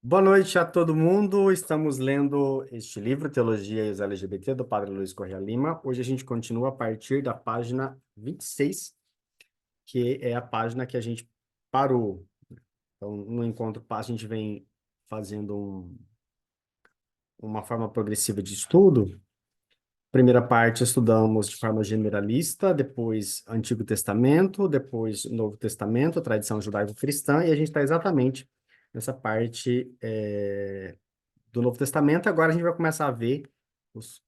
Boa noite a todo mundo. Estamos lendo este livro, Teologia e os LGBT, do Padre Luiz Correia Lima. Hoje a gente continua a partir da página 26, que é a página que a gente parou. Então, no encontro, a gente vem fazendo uma forma progressiva de estudo. Primeira parte, estudamos de forma generalista, depois Antigo Testamento, depois Novo Testamento, tradição judaico-cristã, e a gente está exatamente nessa parte do Novo Testamento. Agora a gente vai começar a ver os,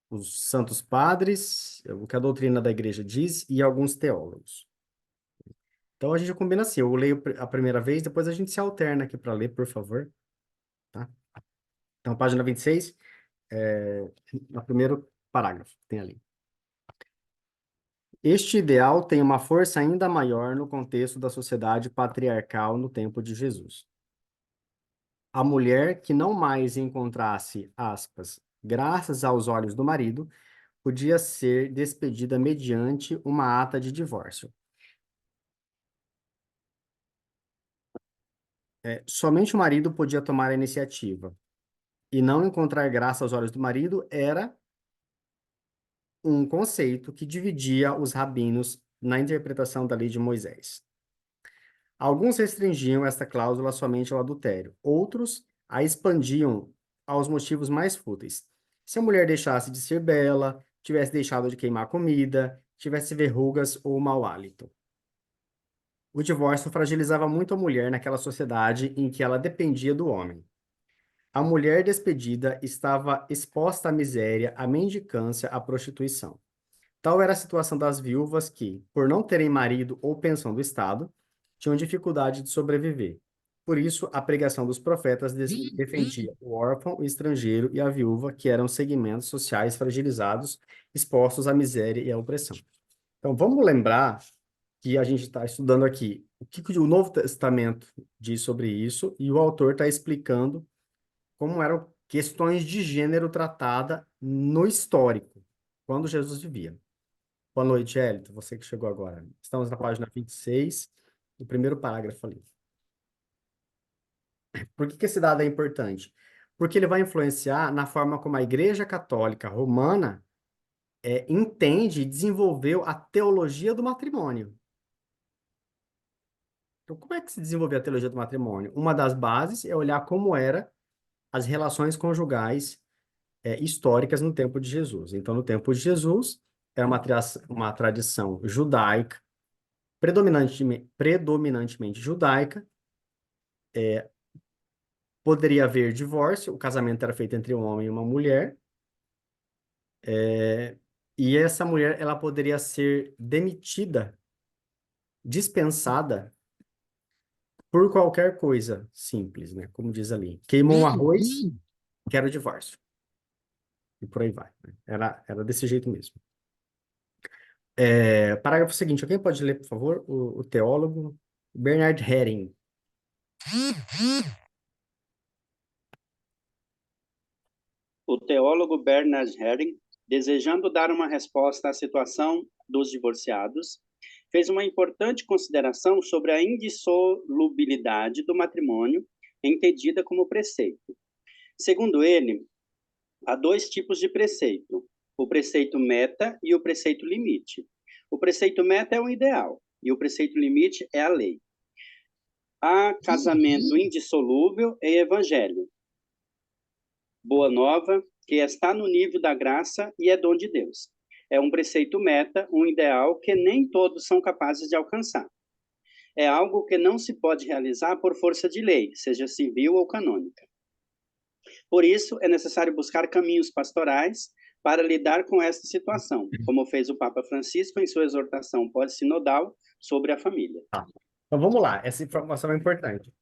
os santos padres, o que a doutrina da igreja diz e alguns teólogos. Então a gente combina assim, eu leio a primeira vez, depois a gente se alterna aqui para ler, por favor, tá? Então, página 26, no primeiro parágrafo, tem ali. Este ideal tem uma força ainda maior no contexto da sociedade patriarcal no tempo de Jesus. A mulher que não mais encontrasse, aspas, graças aos olhos do marido, podia ser despedida mediante uma ata de divórcio. Somente o marido podia tomar a iniciativa, e não encontrar graça aos olhos do marido era um conceito que dividia os rabinos na interpretação da lei de Moisés. Alguns restringiam esta cláusula somente ao adultério, outros a expandiam aos motivos mais fúteis. Se a mulher deixasse de ser bela, tivesse deixado de queimar comida, tivesse verrugas ou mau hálito. O divórcio fragilizava muito a mulher naquela sociedade em que ela dependia do homem. A mulher despedida estava exposta à miséria, à mendicância, à prostituição. Tal era a situação das viúvas que, por não terem marido ou pensão do Estado, tinham dificuldade de sobreviver. Por isso, a pregação dos profetas defendia o órfão, o estrangeiro e a viúva, que eram segmentos sociais fragilizados, expostos à miséria e à opressão. Então, vamos lembrar que a gente está estudando aqui o que o Novo Testamento diz sobre isso, e o autor está explicando como eram questões de gênero tratada no histórico, quando Jesus vivia. Boa noite, Hélito, você que chegou agora. Estamos na página 26, no primeiro parágrafo ali. Por que esse dado é importante? Porque ele vai influenciar na forma como a Igreja Católica Romana entende e desenvolveu a teologia do matrimônio. Então, como é que se desenvolveu a teologia do matrimônio? Uma das bases é olhar como eram as relações conjugais históricas no tempo de Jesus. Então, no tempo de Jesus, era uma tradição judaica, predominantemente judaica. Poderia haver divórcio, o casamento era feito entre um homem e uma mulher, e essa mulher ela poderia ser demitida, dispensada por qualquer coisa simples, né? Como diz ali, queimou um arroz, quero divórcio. E por aí vai, né? Era desse jeito mesmo. Parágrafo seguinte, alguém pode ler, por favor, o teólogo Bernard Häring. O teólogo Bernard Häring, desejando dar uma resposta à situação dos divorciados, fez uma importante consideração sobre a indissolubilidade do matrimônio, entendida como preceito. Segundo ele, há dois tipos de preceito: o preceito meta e o preceito limite. O preceito meta é o ideal e o preceito limite é a lei. Há casamento indissolúvel e evangelho. Boa nova, que está no nível da graça e é dom de Deus. É um preceito meta, um ideal que nem todos são capazes de alcançar. É algo que não se pode realizar por força de lei, seja civil ou canônica. Por isso, é necessário buscar caminhos pastorais para lidar com esta situação, como fez o Papa Francisco em sua exortação pós-sinodal sobre a família. Tá. Então vamos lá, essa informação é importante.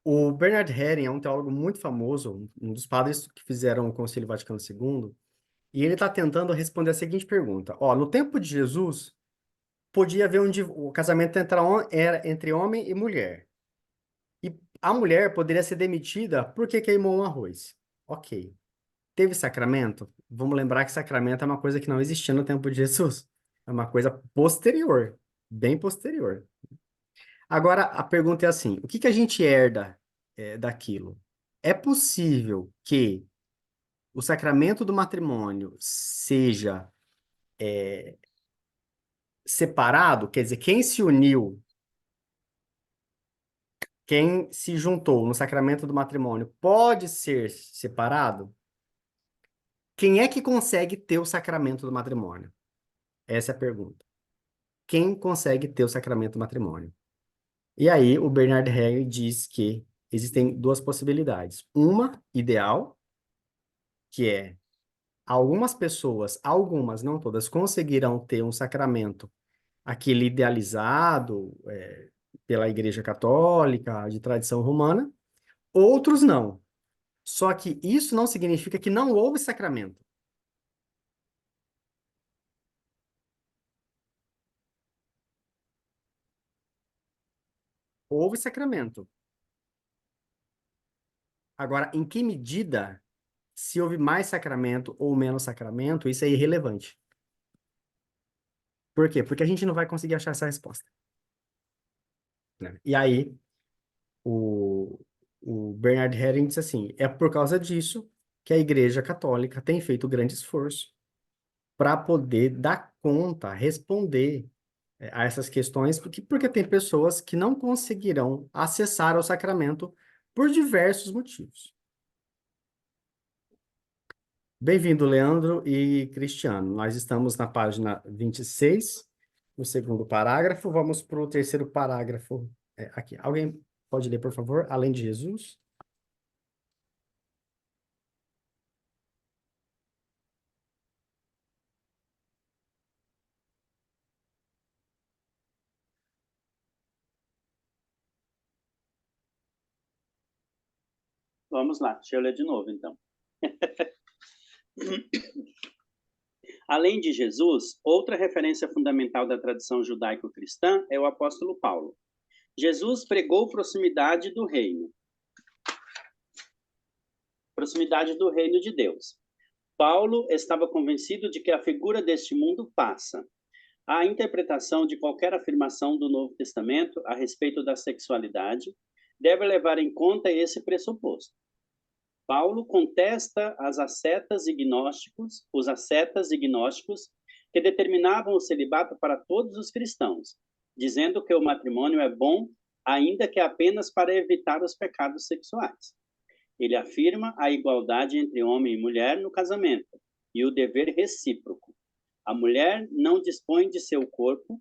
O Bernard Häring é um teólogo muito famoso, um dos padres que fizeram o Concílio Vaticano II, e ele está tentando responder a seguinte pergunta. Ó, no tempo de Jesus, podia haver o casamento era entre homem e mulher. E a mulher poderia ser demitida porque queimou um arroz. Ok. Teve sacramento? Vamos lembrar que sacramento é uma coisa que não existia no tempo de Jesus. É uma coisa posterior, bem posterior. Agora, a pergunta é assim, o que que a gente herda daquilo? é possível que o sacramento do matrimônio seja separado, quer dizer, quem se juntou no sacramento do matrimônio pode ser separado? Quem é que consegue ter o sacramento do matrimônio? Essa é a pergunta. Quem consegue ter o sacramento do matrimônio? E aí, o Bernard Henry diz que existem duas possibilidades. Uma, ideal, que é algumas, não todas, conseguirão ter um sacramento, aquele idealizado, pela Igreja Católica, de tradição romana, outros não. Só que isso não significa que não houve sacramento. Houve sacramento. Agora, em que medida, se houve mais sacramento ou menos sacramento, isso é irrelevante. Por quê? Porque a gente não vai conseguir achar essa resposta, né? E aí, o, o Bernard Herring diz assim, é por causa disso que a Igreja Católica tem feito grande esforço para poder dar conta, responder a essas questões, porque tem pessoas que não conseguirão acessar ao sacramento por diversos motivos. Bem-vindo, Leandro e Cristiano. Nós estamos na página 26, no segundo parágrafo. Vamos para o terceiro parágrafo, aqui. Alguém pode ler, por favor? Além de Jesus? Vamos lá, deixa eu ler de novo, então. Além de Jesus, outra referência fundamental da tradição judaico-cristã é o apóstolo Paulo. Jesus pregou proximidade do reino de Deus. Paulo estava convencido de que a figura deste mundo passa. A interpretação de qualquer afirmação do Novo Testamento a respeito da sexualidade deve levar em conta esse pressuposto. Paulo contesta os ascetas e gnósticos que determinavam o celibato para todos os cristãos, dizendo que o matrimônio é bom, ainda que apenas para evitar os pecados sexuais. Ele afirma a igualdade entre homem e mulher no casamento e o dever recíproco. A mulher não dispõe de seu corpo,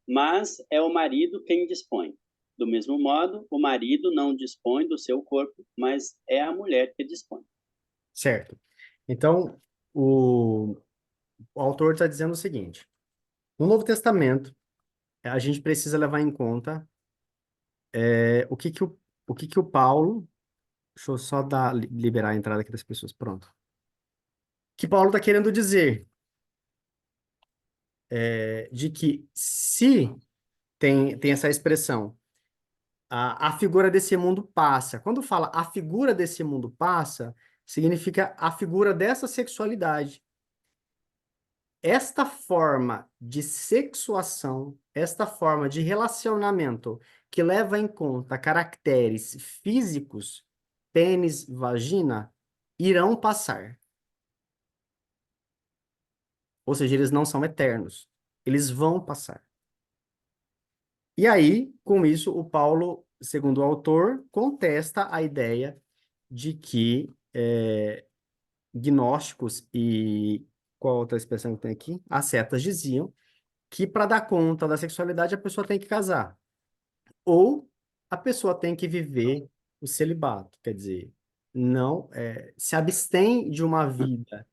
mas é o marido quem dispõe. Do mesmo modo, o marido não dispõe do seu corpo, mas é a mulher que dispõe. Certo. Então, o autor está dizendo o seguinte: no Novo Testamento, a gente precisa levar em conta o que que o Paulo. Deixa eu só liberar a entrada aqui das pessoas. Pronto. Que Paulo está querendo dizer de que se tem essa expressão, a figura desse mundo passa. Quando fala a figura desse mundo passa, significa a figura dessa sexualidade. Esta forma de sexuação, esta forma de relacionamento que leva em conta caracteres físicos, pênis, vagina, irão passar. Ou seja, eles não são eternos. Eles vão passar. E aí, com isso, o Paulo, segundo o autor, contesta a ideia de que gnósticos e qual outra expressão que tem aqui? Ascetas diziam que para dar conta da sexualidade a pessoa tem que casar. Ou a pessoa tem que viver o celibato. Quer dizer, não se abstém de uma vida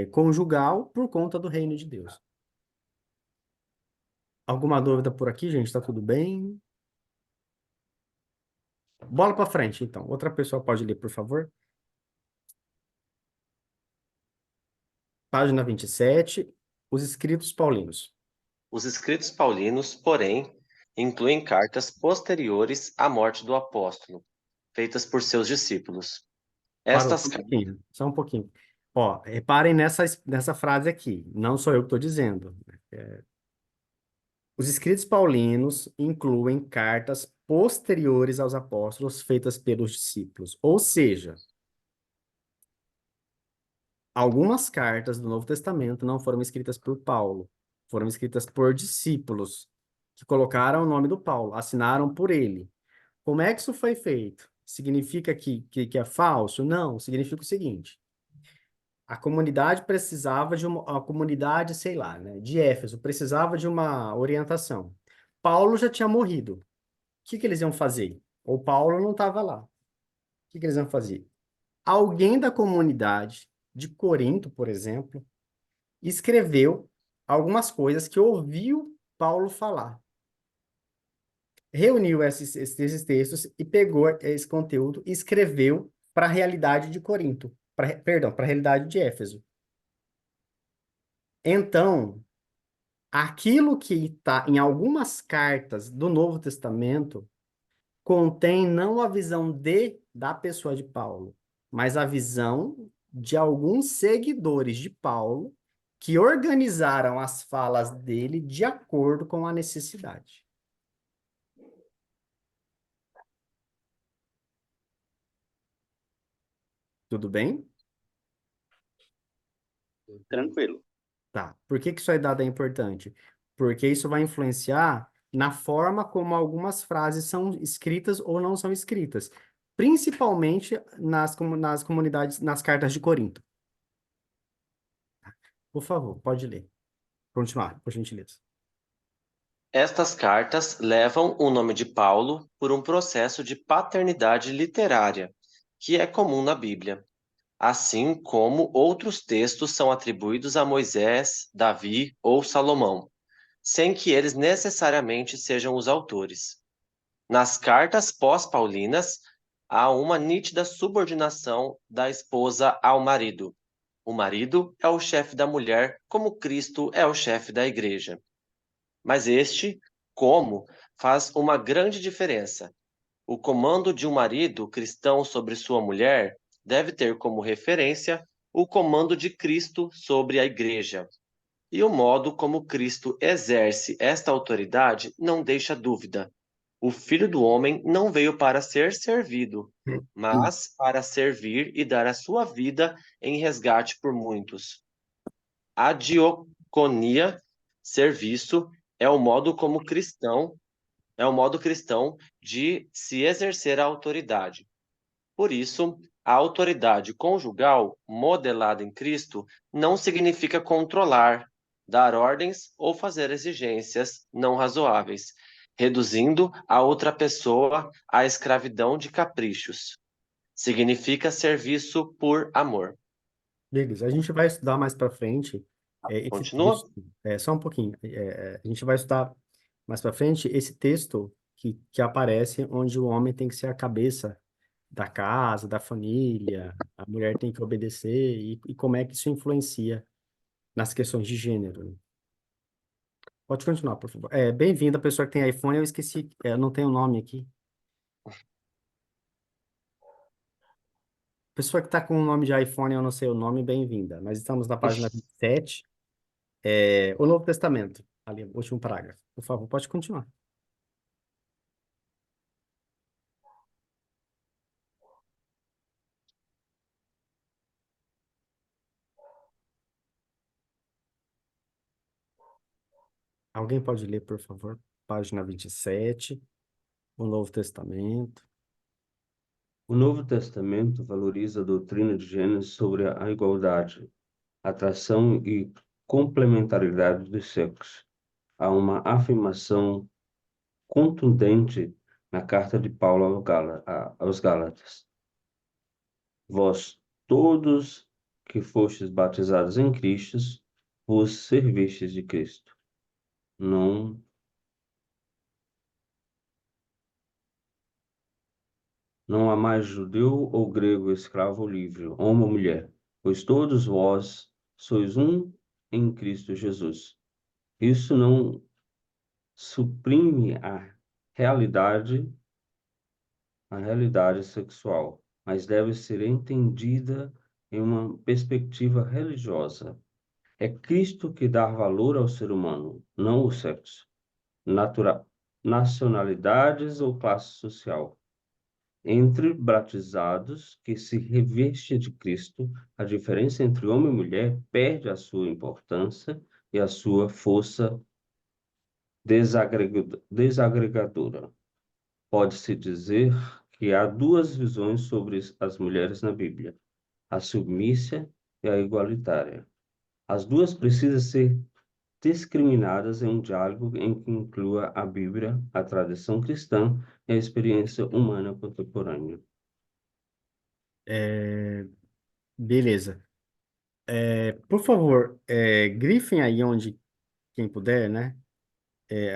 conjugal por conta do reino de Deus. Alguma dúvida por aqui, gente? Tá tudo bem? Bola para frente, então. Outra pessoa pode ler, por favor. Página 27, os escritos paulinos. Os escritos paulinos, porém, incluem cartas posteriores à morte do apóstolo, feitas por seus discípulos. Parou, Estas só um cartas. pouquinho, só um pouquinho. Ó, reparem nessa frase aqui. Não sou eu que estou dizendo. Os escritos paulinos incluem cartas posteriores aos apóstolos feitas pelos discípulos. Ou seja, algumas cartas do Novo Testamento não foram escritas por Paulo, foram escritas por discípulos que colocaram o nome do Paulo, assinaram por ele. Como é que isso foi feito? Significa que é falso? Não, significa o seguinte: a comunidade precisava de a comunidade, sei lá, né, de Éfeso, precisava de uma orientação. Paulo já tinha morrido. O que eles iam fazer? Ou Paulo não estava lá. O que eles iam fazer? Alguém da comunidade de Corinto, por exemplo, escreveu algumas coisas que ouviu Paulo falar. Reuniu esses textos e pegou esse conteúdo e escreveu para a realidade de Corinto, perdão, para a realidade de Éfeso. Então, aquilo que está em algumas cartas do Novo Testamento contém não a visão da pessoa de Paulo, mas a visão de alguns seguidores de Paulo que organizaram as falas dele de acordo com a necessidade. Tudo bem? Tranquilo. Tá. Por que isso aí dado é importante? Porque isso vai influenciar na forma como algumas frases são escritas ou não são escritas, principalmente nas comunidades, nas cartas de Corinto. Por favor, pode ler. Continuar, por gentileza. Estas cartas levam o nome de Paulo por um processo de paternidade literária, que é comum na Bíblia, assim como outros textos são atribuídos a Moisés, Davi ou Salomão, sem que eles necessariamente sejam os autores. Nas cartas pós-paulinas, há uma nítida subordinação da esposa ao marido. O marido é o chefe da mulher, como Cristo é o chefe da igreja. Mas este, como, faz uma grande diferença. O comando de um marido cristão sobre sua mulher deve ter como referência o comando de Cristo sobre a igreja. E o modo como Cristo exerce esta autoridade não deixa dúvida. O Filho do Homem não veio para ser servido, mas para servir e dar a sua vida em resgate por muitos. A diaconia, serviço, é o modo como cristão, é o modo cristão de se exercer a autoridade. Por isso, a autoridade conjugal modelada em Cristo não significa controlar, dar ordens ou fazer exigências não razoáveis, reduzindo a outra pessoa à escravidão de caprichos. Significa serviço por amor. Beleza, a gente vai estudar mais para frente esse Continua? texto, só um pouquinho. A gente vai estudar mais para frente esse texto que aparece onde o homem tem que ser a cabeça da casa, da família, a mulher tem que obedecer e como é que isso influencia nas questões de gênero, né? Pode continuar, por favor. Bem-vinda, pessoa que tem iPhone, eu esqueci, eu não tenho o nome aqui. Pessoa que está com o nome de iPhone, eu não sei o nome, bem-vinda. Nós estamos na página 27. O Novo Testamento, ali, o último parágrafo. Por favor, pode continuar. Alguém pode ler, por favor? Página 27, o Novo Testamento. O Novo Testamento valoriza a doutrina de Gênesis sobre a igualdade, atração e complementaridade dos sexos. Há uma afirmação contundente na carta de Paulo aos Gálatas. Vós todos que fostes batizados em Cristo, vos servistes de Cristo. Não há mais judeu ou grego, escravo ou livre, homem ou mulher, pois todos vós sois um em Cristo Jesus. Isso não suprime a realidade sexual, mas deve ser entendida em uma perspectiva religiosa. É Cristo que dá valor ao ser humano, não o sexo. nacionalidades ou classe social. Entre batizados que se revestem de Cristo, a diferença entre homem e mulher perde a sua importância e a sua força desagregadora. Pode-se dizer que há duas visões sobre as mulheres na Bíblia: a submissa e a igualitária. As duas precisam ser discriminadas em um diálogo em que inclua a Bíblia, a tradição cristã e a experiência humana contemporânea. Beleza. Por favor, grifem aí onde quem puder, né?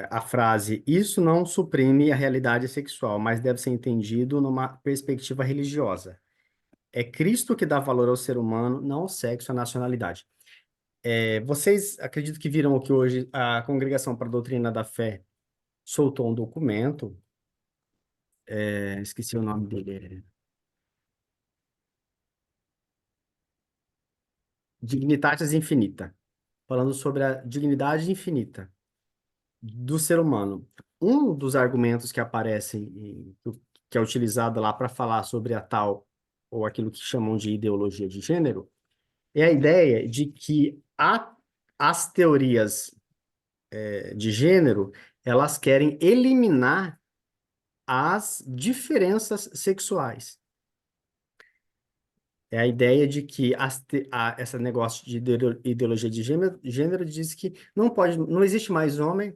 A frase, isso não suprime a realidade sexual, mas deve ser entendido numa perspectiva religiosa. É Cristo que dá valor ao ser humano, não ao sexo, à nacionalidade. Vocês acredito que viram que hoje a Congregação para a Doutrina da Fé soltou um documento, esqueci o nome dele, Dignitatis Infinita, falando sobre a dignidade infinita do ser humano. Um dos argumentos que aparecem, que é utilizado lá para falar sobre a tal, ou aquilo que chamam de ideologia de gênero, é a ideia de que as teorias de gênero, elas querem eliminar as diferenças sexuais. É a ideia de que esse negócio de ideologia de gênero diz que não existe mais homem,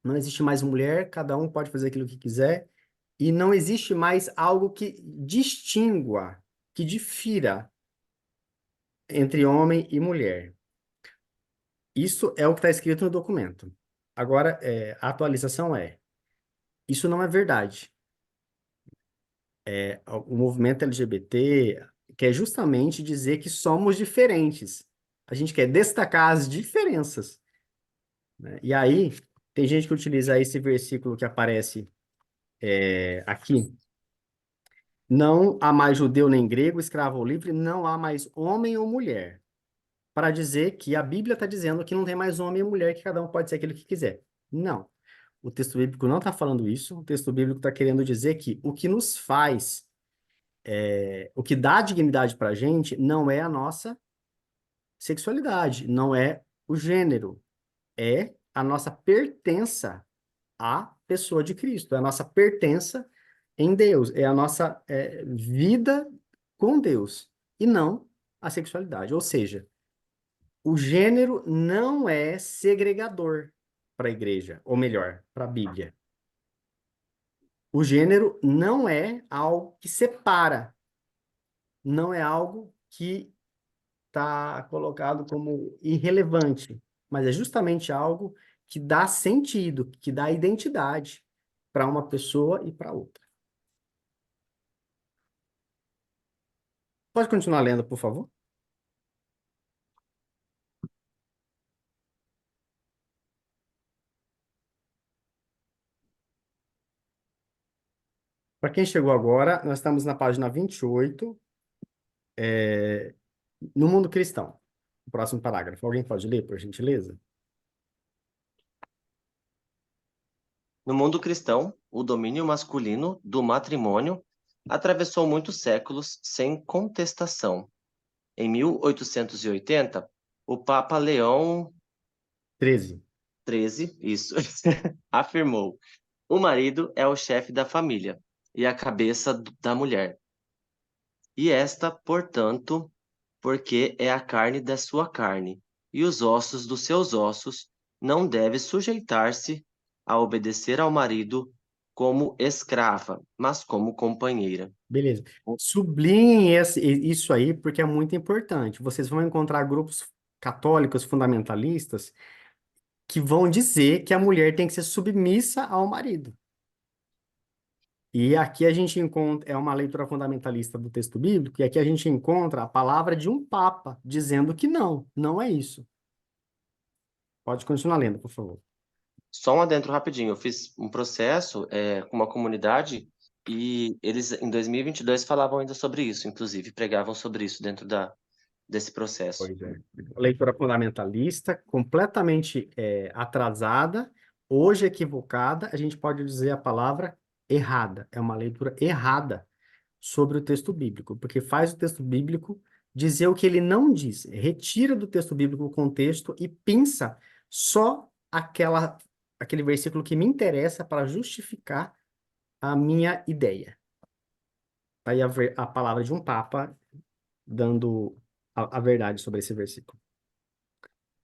não existe mais mulher, cada um pode fazer aquilo que quiser, e não existe mais algo que distingua, que difira entre homem e mulher. Isso é o que está escrito no documento. Agora, a atualização isso não é verdade. O movimento LGBT quer justamente dizer que somos diferentes. A gente quer destacar as diferenças, né? E aí, tem gente que utiliza esse versículo que aparece aqui. Não há mais judeu nem grego, escravo ou livre, não há mais homem ou mulher. Para dizer que a Bíblia está dizendo que não tem mais homem e mulher, que cada um pode ser aquilo que quiser. Não. O texto bíblico não está falando isso. O texto bíblico está querendo dizer que o que nos faz, o que dá dignidade para a gente, não é a nossa sexualidade, não é o gênero, é a nossa pertença à pessoa de Cristo, é a nossa pertença em Deus, é a nossa vida com Deus, e não a sexualidade. Ou seja, o gênero não é segregador para a igreja, ou melhor, para a Bíblia. O gênero não é algo que separa, não é algo que está colocado como irrelevante, mas é justamente algo que dá sentido, que dá identidade para uma pessoa e para outra. Pode continuar lendo, por favor? Para quem chegou agora, nós estamos na página 28, no mundo cristão. O próximo parágrafo. Alguém pode ler, por gentileza? No mundo cristão, o domínio masculino do matrimônio atravessou muitos séculos sem contestação. Em 1880, o Papa Leão 13. XIII, isso, afirmou: o marido é o chefe da família e a cabeça da mulher. E esta, portanto, porque é a carne da sua carne, e os ossos dos seus ossos, não deve sujeitar-se a obedecer ao marido como escrava, mas como companheira. Beleza. Sublinhem isso aí, porque é muito importante. Vocês vão encontrar grupos católicos fundamentalistas que vão dizer que a mulher tem que ser submissa ao marido. E aqui a gente encontra, é uma leitura fundamentalista do texto bíblico, e aqui a gente encontra a palavra de um papa dizendo que não é isso. Pode continuar lendo, por favor. Só um adentro rapidinho, eu fiz um processo com uma comunidade e eles, em 2022, falavam ainda sobre isso, inclusive, pregavam sobre isso dentro desse processo. Pois é. Leitura fundamentalista, completamente atrasada, Hoje equivocada, a gente pode dizer a palavra errada. É uma leitura errada sobre o texto bíblico, porque faz o texto bíblico dizer o que ele não diz. Retira do texto bíblico o contexto e pensa só aquele versículo que me interessa para justificar a minha ideia. Tá aí a palavra de um papa dando a verdade sobre esse versículo.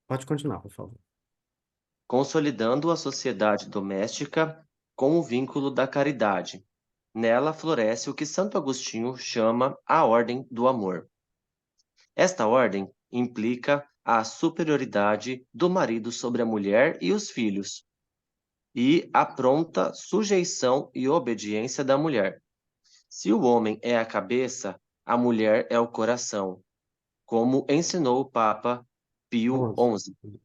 Pode continuar, por favor. Consolidando a sociedade doméstica com o vínculo da caridade. Nela floresce o que Santo Agostinho chama a ordem do amor. Esta ordem implica a superioridade do marido sobre a mulher e os filhos, e a pronta sujeição e obediência da mulher. Se o homem é a cabeça, a mulher é o coração, como ensinou o Papa Pio 11. XI.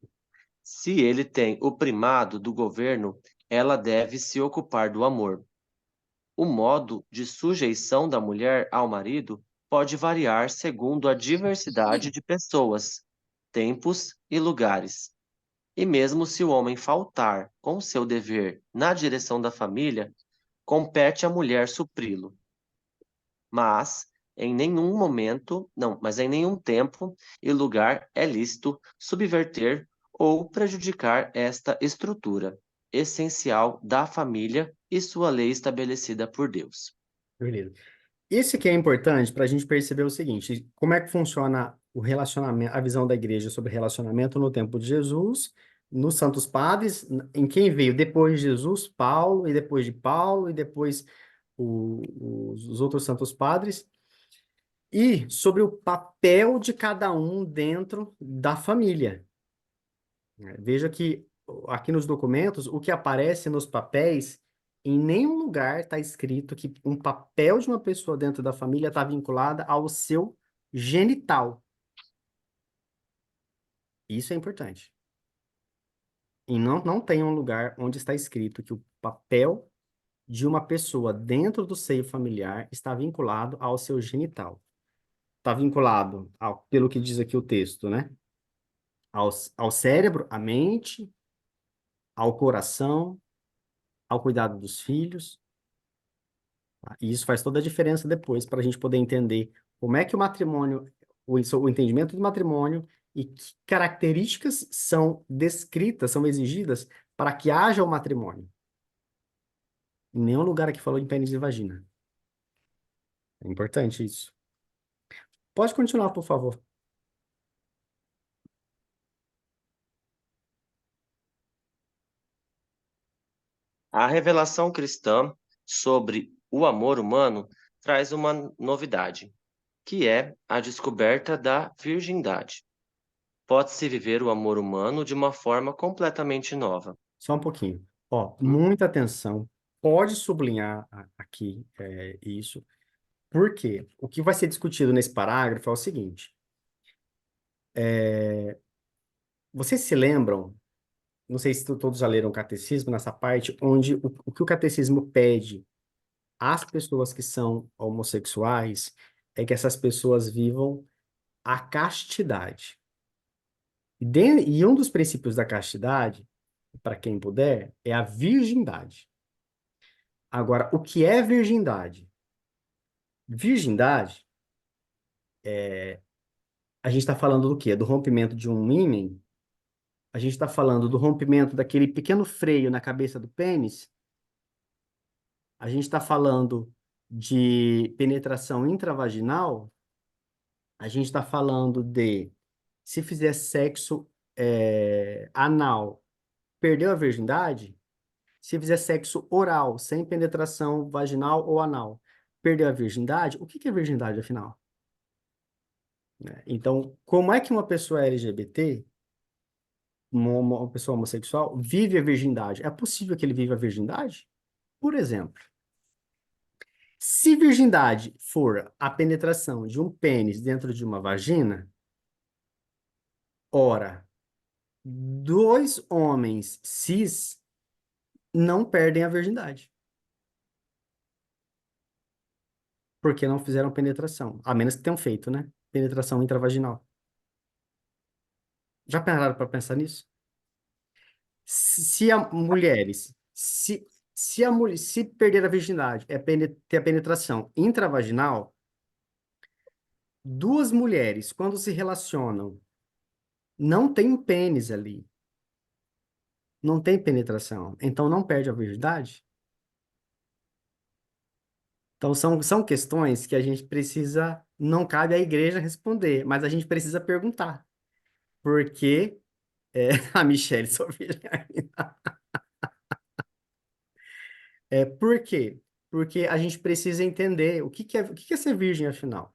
Se ele tem o primado do governo, ela deve se ocupar do amor. O modo de sujeição da mulher ao marido pode variar segundo a diversidade de pessoas, tempos e lugares. E mesmo se o homem faltar com seu dever na direção da família, compete à mulher supri-lo. Mas em nenhum tempo e lugar é lícito subverter ou prejudicar esta estrutura essencial da família e sua lei estabelecida por Deus. Beleza. Esse aqui é importante para a gente perceber o seguinte: como é que funciona o relacionamento, a visão da igreja sobre relacionamento no tempo de Jesus, nos Santos Padres, em quem veio depois de Jesus, Paulo, e depois de Paulo, e depois os outros Santos Padres, e sobre o papel de cada um dentro da família. Veja que aqui nos documentos, o que aparece nos papéis, em nenhum lugar está escrito que um papel de uma pessoa dentro da família está vinculada ao seu genital. Isso é importante. E não tem um lugar onde está escrito que o papel de uma pessoa dentro do seio familiar está vinculado ao seu genital. Está vinculado, pelo que diz aqui o texto, né? Ao cérebro, à mente, ao coração, ao cuidado dos filhos. Tá? E isso faz toda a diferença depois para a gente poder entender como é que o matrimônio, o entendimento do matrimônio e que características são descritas, são exigidas para que haja o matrimônio. Em nenhum lugar aqui falou de pênis e vagina. É importante isso. Pode continuar, por favor. A revelação cristã sobre o amor humano traz uma novidade, que é a descoberta da virgindade. Pode-se viver o amor humano de uma forma completamente nova. Só um pouquinho. Ó, muita atenção. Pode sublinhar aqui isso. Porque o que vai ser discutido nesse parágrafo é o seguinte. Vocês se lembram, não sei se todos já leram o catecismo, nessa parte, onde o que o catecismo pede às pessoas que são homossexuais é que essas pessoas vivam a castidade. E um dos princípios da castidade, para quem puder, é a virgindade. Agora, o que é virgindade? Virgindade, a gente está falando do quê? Do rompimento de um ímen? A gente está falando do rompimento daquele pequeno freio na cabeça do pênis? A gente está falando de penetração intravaginal? A gente está falando de, se fizer sexo anal, perdeu a virgindade? Se fizer sexo oral, sem penetração vaginal ou anal, perdeu a virgindade? O que é virgindade, afinal? Né? Então, como é que uma pessoa LGBT, uma pessoa homossexual, vive a virgindade? É possível que ele viva a virgindade? Por exemplo, se virgindade for a penetração de um pênis dentro de uma vagina, ora, dois homens cis não perdem a virgindade, porque não fizeram penetração, a menos que tenham feito, né? Penetração intravaginal. Já pararam para pensar nisso? Se a mulheres, se perder a virgindade é ter a penetração intravaginal, duas mulheres, quando se relacionam, não tem pênis ali, não tem penetração, então não perde a virgindade? Então são questões que a gente precisa, não cabe à igreja responder, mas a gente precisa perguntar. Porque a Michelle sou virgem ainda. Por quê? Porque a gente precisa entender o que é ser virgem, afinal.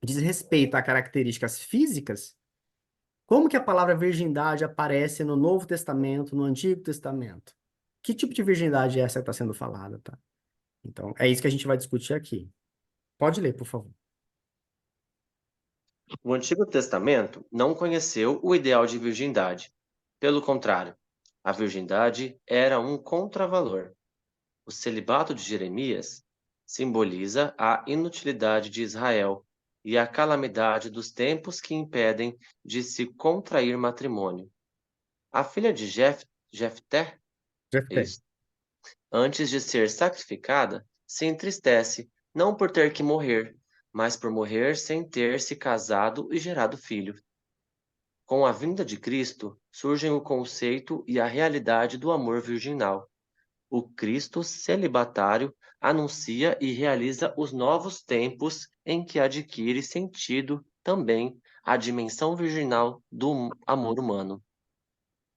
Diz respeito a características físicas. Como que a palavra virgindade aparece no Novo Testamento, no Antigo Testamento? Que tipo de virgindade é essa que está sendo falada, tá? Então, é isso que a gente vai discutir aqui. Pode ler, por favor. O Antigo Testamento não conheceu o ideal de virgindade. Pelo contrário, a virgindade era um contravalor. O celibato de Jeremias simboliza a inutilidade de Israel e a calamidade dos tempos que impedem de se contrair matrimônio. A filha de Jefté, é Jefté. isso? Antes de ser sacrificada, se entristece, não por ter que morrer, mas por morrer sem ter se casado e gerado filho. Com a vinda de Cristo, surgem o conceito e a realidade do amor virginal. O Cristo celibatário anuncia e realiza os novos tempos em que adquire sentido também a dimensão virginal do amor humano,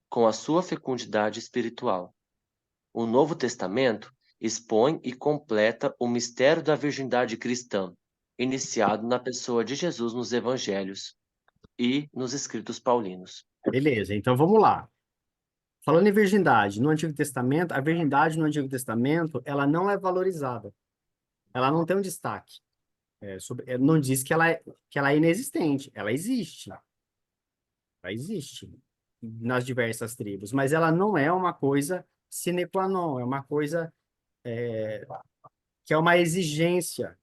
com a sua fecundidade espiritual. O Novo Testamento expõe e completa o mistério da virgindade cristã, iniciado na pessoa de Jesus nos Evangelhos e nos escritos paulinos. Beleza, então vamos lá. Falando em virgindade, no Antigo Testamento, a virgindade no Antigo Testamento, ela não é valorizada. Ela não tem um destaque. Não diz que ela é inexistente. Ela existe. Ela existe nas diversas tribos, mas ela não é uma coisa sine qua non, é uma coisa que é uma exigência,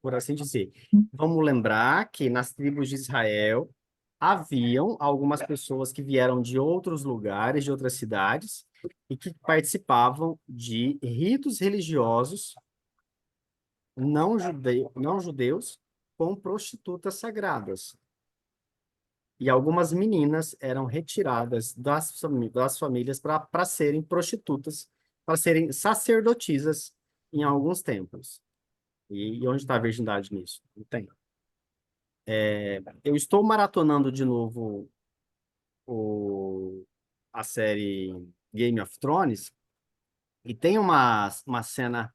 por assim dizer. Vamos lembrar que nas tribos de Israel haviam algumas pessoas que vieram de outros lugares, de outras cidades, e que participavam de ritos religiosos não judeus com prostitutas sagradas. E algumas meninas eram retiradas das famílias para serem prostitutas, para serem sacerdotisas em alguns templos. E onde está a virgindade nisso? Não tem. Eu estou maratonando de novo a série Game of Thrones, e tem uma cena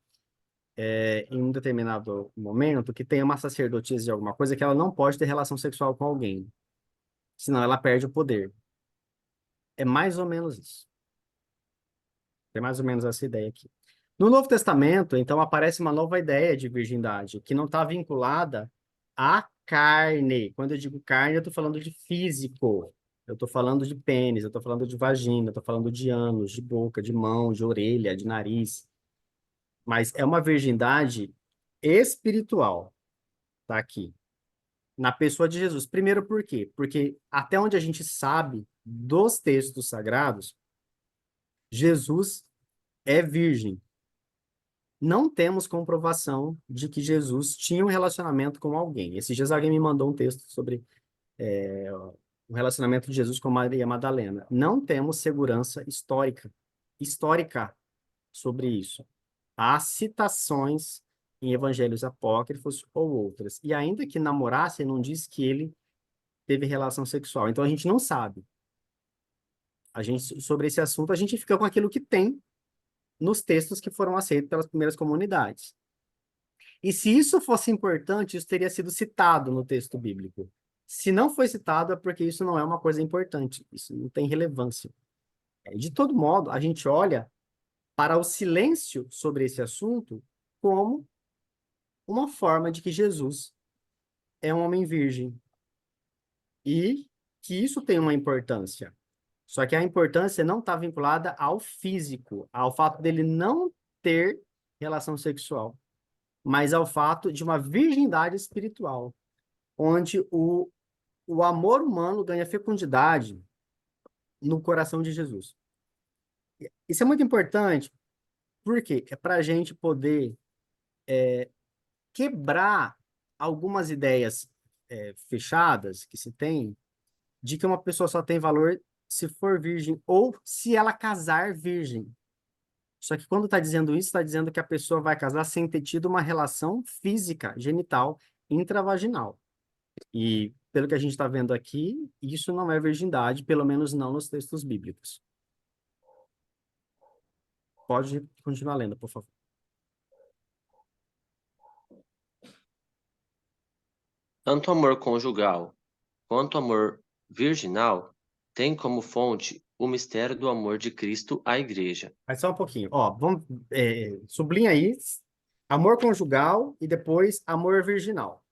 em um determinado momento que tem uma sacerdotisa de alguma coisa que ela não pode ter relação sexual com alguém, senão ela perde o poder. É mais ou menos isso. É mais ou menos essa ideia aqui. No Novo Testamento, então, aparece uma nova ideia de virgindade, que não está vinculada à carne. Quando eu digo carne, eu estou falando de físico. Eu estou falando de pênis, eu estou falando de vagina, eu estou falando de ânus, de boca, de mão, de orelha, de nariz. Mas é uma virgindade espiritual, tá aqui, na pessoa de Jesus. Primeiro, por quê? Porque até onde a gente sabe dos textos sagrados, Jesus é virgem. Não temos comprovação de que Jesus tinha um relacionamento com alguém. Esses dias alguém me mandou um texto sobre o relacionamento de Jesus com Maria Madalena. Não temos segurança histórica sobre isso. Há citações em evangelhos apócrifos ou outras. E ainda que namorasse, não diz que ele teve relação sexual. Então a gente não sabe. Sobre esse assunto, a gente fica com aquilo que tem nos textos que foram aceitos pelas primeiras comunidades. E se isso fosse importante, isso teria sido citado no texto bíblico. Se não foi citado, é porque isso não é uma coisa importante, isso não tem relevância. De todo modo, a gente olha para o silêncio sobre esse assunto como uma forma de que Jesus é um homem virgem e que isso tem uma importância. Só que a importância não está vinculada ao físico, ao fato dele não ter relação sexual, mas ao fato de uma virgindade espiritual, onde o amor humano ganha fecundidade no coração de Jesus. Isso é muito importante, porque é para a gente poder quebrar algumas ideias fechadas que se tem de que uma pessoa só tem valor se for virgem ou se ela casar virgem. Só que quando está dizendo isso, está dizendo que a pessoa vai casar sem ter tido uma relação física, genital, intravaginal. E, pelo que a gente está vendo aqui, isso não é virgindade, pelo menos não nos textos bíblicos. Pode continuar lendo, por favor. Tanto amor conjugal quanto amor virginal têm como fonte o mistério do amor de Cristo à Igreja. Mas só um pouquinho. Ó, vamos, sublinha aí. Amor conjugal e depois amor virginal.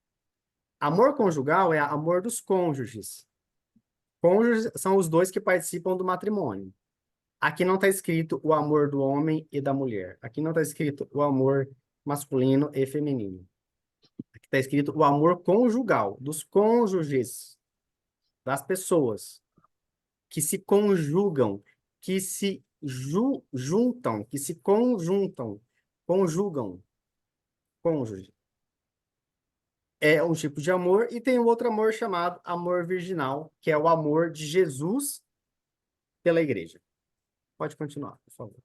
Amor conjugal é amor dos cônjuges. Cônjuges são os dois que participam do matrimônio. Aqui não está escrito o amor do homem e da mulher. Aqui não está escrito o amor masculino e feminino. Aqui está escrito o amor conjugal, dos cônjuges, das pessoas que se conjugam, que se juntam, que se conjugam, cônjuge. É um tipo de amor, e tem um outro amor chamado amor virginal, que é o amor de Jesus pela igreja. Pode continuar, por favor.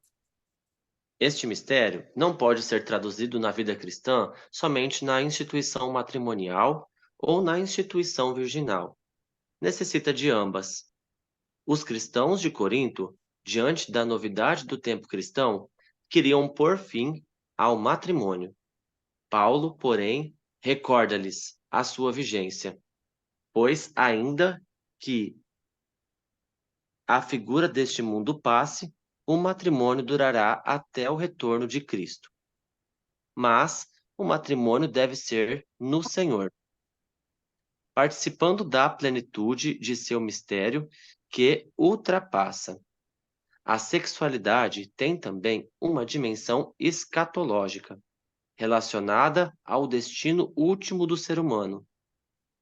Este mistério não pode ser traduzido na vida cristã somente na instituição matrimonial ou na instituição virginal. Necessita de ambas. Os cristãos de Corinto, diante da novidade do tempo cristão, queriam pôr fim ao matrimônio. Paulo, porém, recorda-lhes a sua vigência, pois ainda que a figura deste mundo passe, o matrimônio durará até o retorno de Cristo. Mas o matrimônio deve ser no Senhor, participando da plenitude de seu mistério que ultrapassa. A sexualidade tem também uma dimensão escatológica, relacionada ao destino último do ser humano,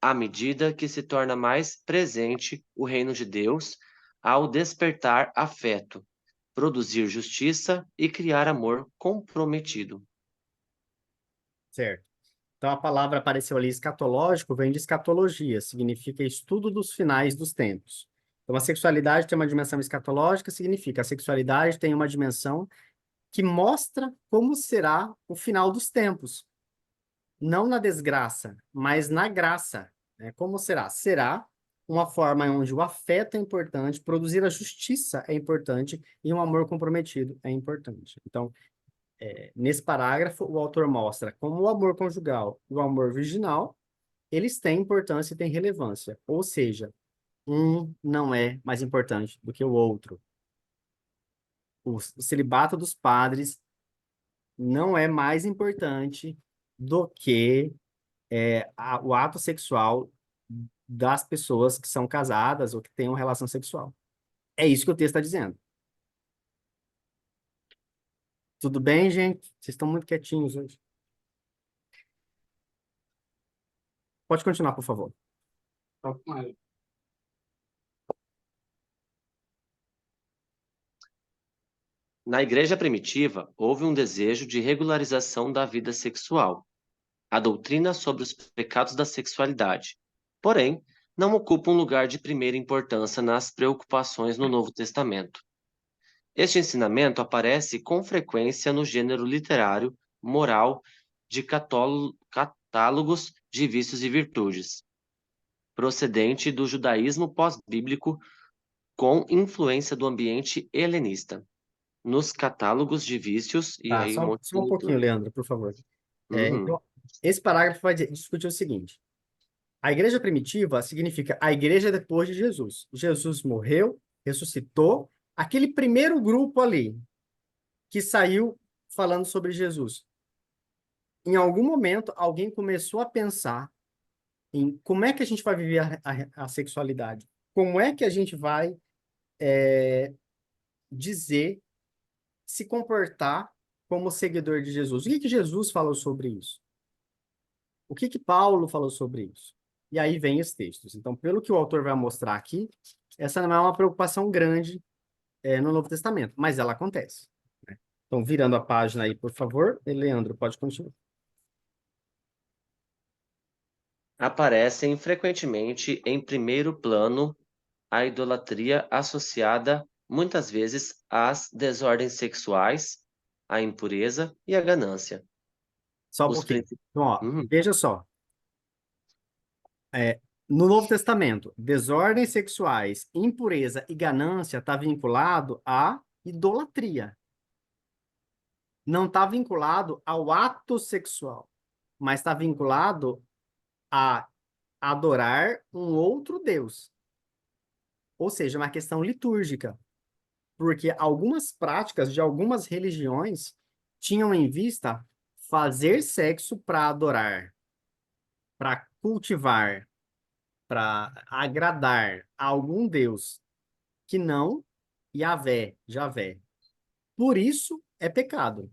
à medida que se torna mais presente o reino de Deus, ao despertar afeto, produzir justiça e criar amor comprometido. Certo. Então, a palavra apareceu ali, escatológico, vem de escatologia, significa estudo dos finais dos tempos. Então, a sexualidade tem uma dimensão escatológica, significa a sexualidade tem uma dimensão que mostra como será o final dos tempos. Não na desgraça, mas na graça. Né? Como será? Será uma forma onde o afeto é importante, produzir a justiça é importante e um amor comprometido é importante. Então, nesse parágrafo, o autor mostra como o amor conjugal e o amor virginal, eles têm importância e têm relevância. Ou seja, um não é mais importante do que o outro. O celibato dos padres não é mais importante do que o ato sexual das pessoas que são casadas ou que têm uma relação sexual. É isso que o texto está dizendo. Tudo bem, gente? Vocês estão muito quietinhos hoje. Pode continuar, por favor. Na igreja primitiva, houve um desejo de regularização da vida sexual, a doutrina sobre os pecados da sexualidade. Porém, não ocupa um lugar de primeira importância nas preocupações no Novo Testamento. Este ensinamento aparece com frequência no gênero literário, moral, de catálogos de vícios e virtudes, procedente do judaísmo pós-bíblico com influência do ambiente helenista. Nos catálogos de vícios, e Tá, aí um monte só de um pouquinho, leitura. Leandro, por favor. Uhum. Então, esse parágrafo vai discutir o seguinte. A igreja primitiva significa a igreja depois de Jesus. Jesus morreu, ressuscitou. Aquele primeiro grupo ali que saiu falando sobre Jesus. Em algum momento, alguém começou a pensar em como é que a gente vai viver a sexualidade. Como é que a gente vai dizer, se comportar como seguidor de Jesus. O que que Jesus falou sobre isso? O que que Paulo falou sobre isso? E aí vem os textos. Então, pelo que o autor vai mostrar aqui, essa não é uma preocupação grande no Novo Testamento, mas ela acontece, né? Então, virando a página aí, por favor, Leandro, pode continuar. Aparecem frequentemente em primeiro plano a idolatria associada, muitas vezes, às desordens sexuais, à impureza e à ganância. Só um Os pouquinho. princi- Então, ó, Uhum. veja só. No Novo Testamento, desordens sexuais, impureza e ganância está vinculado à idolatria. Não está vinculado ao ato sexual, mas está vinculado a adorar um outro Deus. Ou seja, uma questão litúrgica. Porque algumas práticas de algumas religiões tinham em vista fazer sexo para adorar, para cultivar, para agradar a algum Deus que não Javé. Por isso é pecado.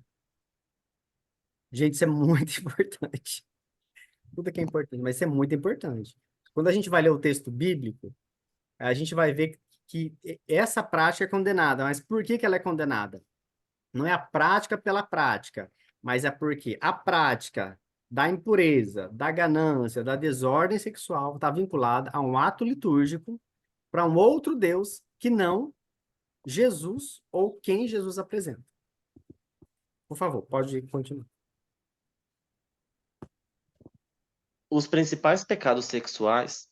Gente, isso é muito importante. Tudo que é importante, mas isso é muito importante. Quando a gente vai ler o texto bíblico, a gente vai ver que essa prática é condenada. Mas por que que ela é condenada? Não é a prática pela prática, mas é porque a prática da impureza, da ganância, da desordem sexual está vinculada a um ato litúrgico para um outro Deus que não Jesus ou quem Jesus apresenta. Por favor, pode continuar. Os principais pecados sexuais.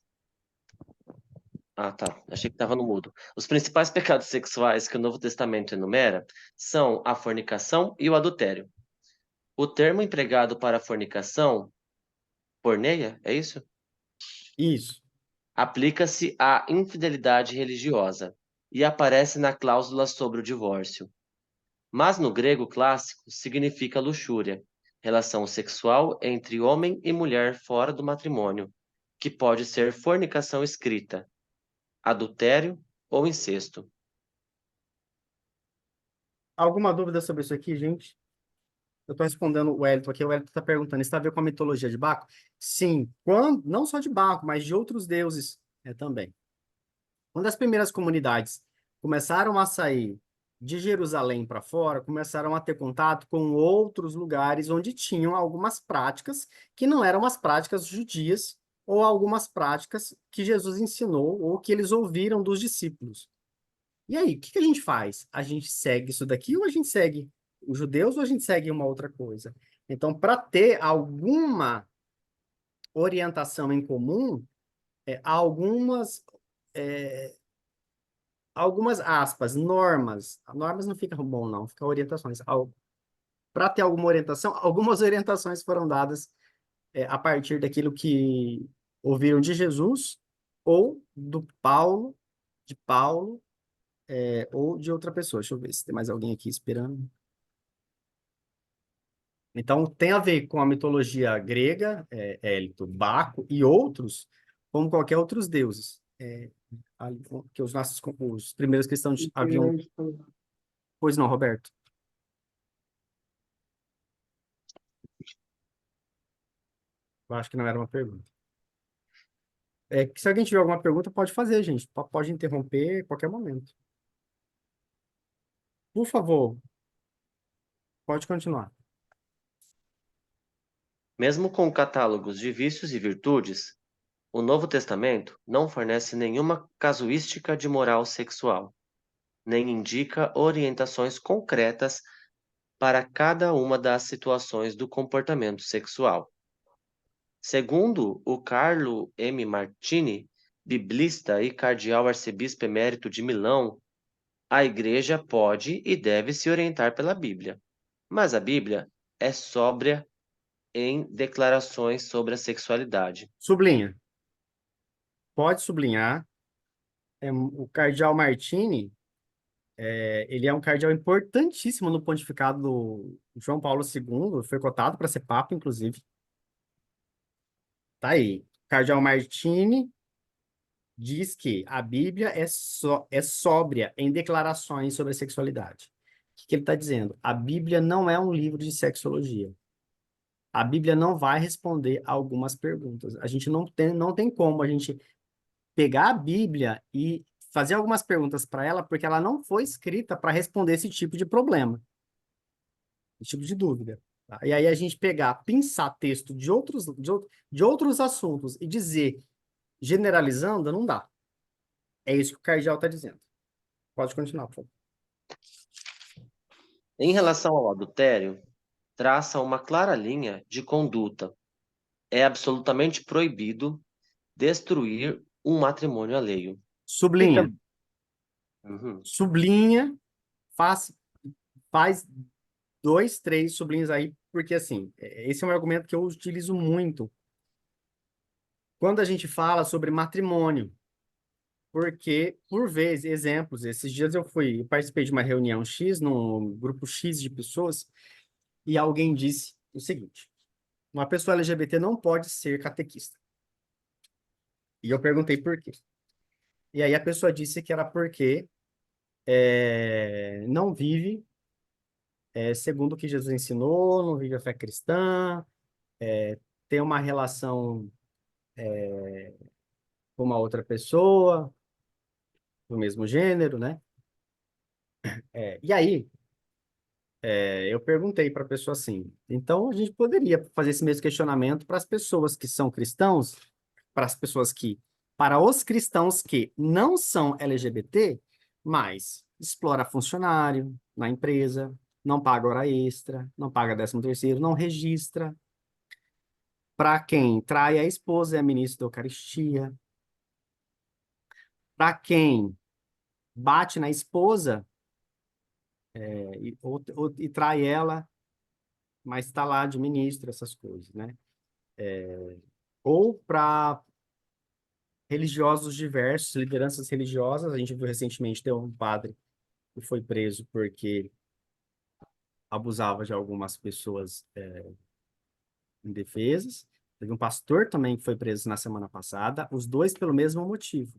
Ah, tá. Achei que estava no mudo. Os principais pecados sexuais que o Novo Testamento enumera são a fornicação e o adultério. O termo empregado para fornicação, porneia, é isso? Isso. Aplica-se à infidelidade religiosa e aparece na cláusula sobre o divórcio. Mas no grego clássico significa luxúria, relação sexual entre homem e mulher fora do matrimônio, que pode ser fornicação escrita, adultério ou incesto. Alguma dúvida sobre isso aqui, gente? Eu estou respondendo o Wellington aqui. O Wellington está perguntando: está a ver com a mitologia de Baco? Sim. Quando, não só de Baco, mas de outros deuses também. Quando as primeiras comunidades começaram a sair de Jerusalém para fora, começaram a ter contato com outros lugares onde tinham algumas práticas que não eram as práticas judias ou algumas práticas que Jesus ensinou ou que eles ouviram dos discípulos. E aí, o que que a gente faz? A gente segue isso daqui ou a gente segue os judeus ou a gente segue uma outra coisa? Então, para ter alguma orientação em comum, é, algumas aspas, normas. Normas não fica bom, não, fica orientações. Para ter alguma orientação, algumas orientações foram dadas a partir daquilo que ouviram de Jesus ou de Paulo, ou de outra pessoa. Deixa eu ver se tem mais alguém aqui esperando. Então, tem a ver com a mitologia grega, Hélito, Baco e outros, como qualquer outros deuses. Que os primeiros cristãos haviam... Pois não, Roberto? Eu acho que não era uma pergunta. Que se alguém tiver alguma pergunta, pode fazer, gente. Pode interromper a qualquer momento. Por favor, pode continuar. Mesmo com catálogos de vícios e virtudes, o Novo Testamento não fornece nenhuma casuística de moral sexual, nem indica orientações concretas para cada uma das situações do comportamento sexual. Segundo o Carlo M. Martini, biblista e cardeal arcebispo emérito de Milão, a Igreja pode e deve se orientar pela Bíblia, mas a Bíblia é sóbria em declarações sobre a sexualidade. Sublinha. Pode sublinhar. O cardeal Martini, ele é um cardeal importantíssimo no pontificado do João Paulo II, foi cotado para ser papa, inclusive. Tá aí. Cardeal Martini diz que a Bíblia é sóbria em declarações sobre a sexualidade. O que ele está dizendo? A Bíblia não é um livro de sexologia. A Bíblia não vai responder algumas perguntas. A gente não tem como a gente pegar a Bíblia e fazer algumas perguntas para ela, porque ela não foi escrita para responder esse tipo de problema, esse tipo de dúvida. Tá? E aí a gente pegar, pensar texto de outros assuntos e dizer, generalizando, não dá. É isso que o Cardial está dizendo. Pode continuar, por favor. Em relação ao adultério, traça uma clara linha de conduta. É absolutamente proibido destruir um matrimônio alheio. E Sublinha. tam- Uhum. Sublinha, faz 2, 3 sublinhos aí, porque assim, esse é um argumento que eu utilizo muito quando a gente fala sobre matrimônio. Porque, por vezes, exemplos, esses dias eu participei de uma reunião X, num grupo X de pessoas, e alguém disse o seguinte: uma pessoa LGBT não pode ser catequista. E eu perguntei por quê. E aí a pessoa disse que era porque não vive segundo o que Jesus ensinou, não vive a fé cristã, tem uma relação com uma outra pessoa do mesmo gênero, né? E aí eu perguntei para a pessoa assim, então a gente poderia fazer esse mesmo questionamento para as pessoas que são cristãos, para os cristãos que não são LGBT, mas explora funcionário na empresa, não paga hora extra, não paga 13º, não registra, para quem trai a esposa e é ministro da Eucaristia, para quem bate na esposa e trai ela, mas está lá de ministro, essas coisas, né? Ou para religiosos diversos, lideranças religiosas. A gente viu recentemente ter um padre que foi preso porque abusava de algumas pessoas indefesas. Teve um pastor também que foi preso na semana passada, os dois pelo mesmo motivo.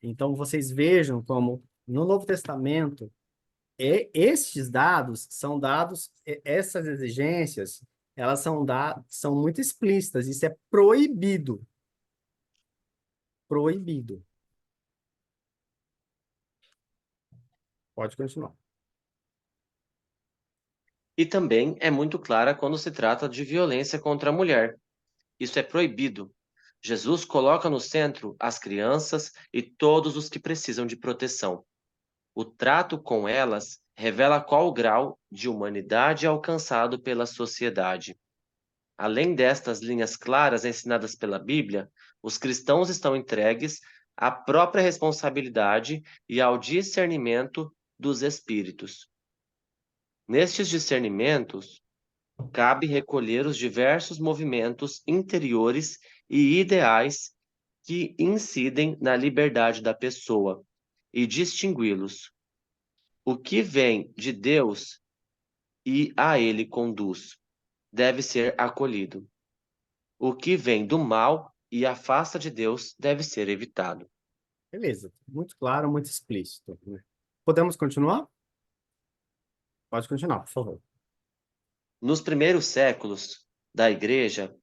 Então, vocês vejam como no Novo Testamento, estes dados são dados, essas exigências, elas são muito explícitas. Isso é proibido. Proibido. Pode continuar. E também é muito clara quando se trata de violência contra a mulher. Isso é proibido. Jesus coloca no centro as crianças e todos os que precisam de proteção. O trato com elas revela qual o grau de humanidade alcançado pela sociedade. Além destas linhas claras ensinadas pela Bíblia, os cristãos estão entregues à própria responsabilidade e ao discernimento dos espíritos. Nestes discernimentos, cabe recolher os diversos movimentos interiores e ideais que incidem na liberdade da pessoa e distingui-los. O que vem de Deus e a ele conduz deve ser acolhido. O que vem do mal e afasta de Deus deve ser evitado. Beleza. Muito claro, muito explícito, né? Podemos continuar? Pode continuar, por favor. Nos primeiros séculos da Igreja,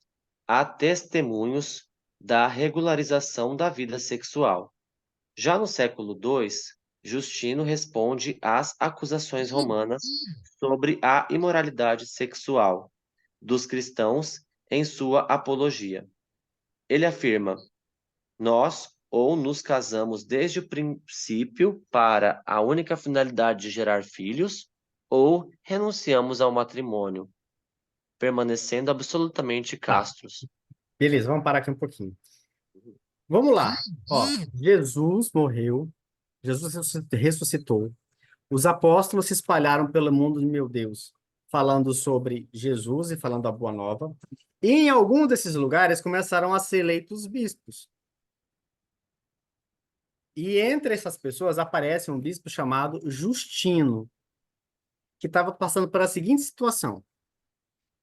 há testemunhos da regularização da vida sexual. Já no século II, Justino responde às acusações romanas sobre a imoralidade sexual dos cristãos em sua apologia. Ele afirma: nós ou nos casamos desde o princípio para a única finalidade de gerar filhos, ou renunciamos ao matrimônio, permanecendo absolutamente Tá, castos. beleza, vamos parar aqui um pouquinho. Vamos lá. Ó, Jesus morreu, Jesus ressuscitou. Os apóstolos se espalharam pelo mundo, meu Deus, falando sobre Jesus e falando a Boa Nova. E em algum desses lugares começaram a ser eleitos bispos. E entre essas pessoas aparece um bispo chamado Justino, que estava passando por a seguinte situação.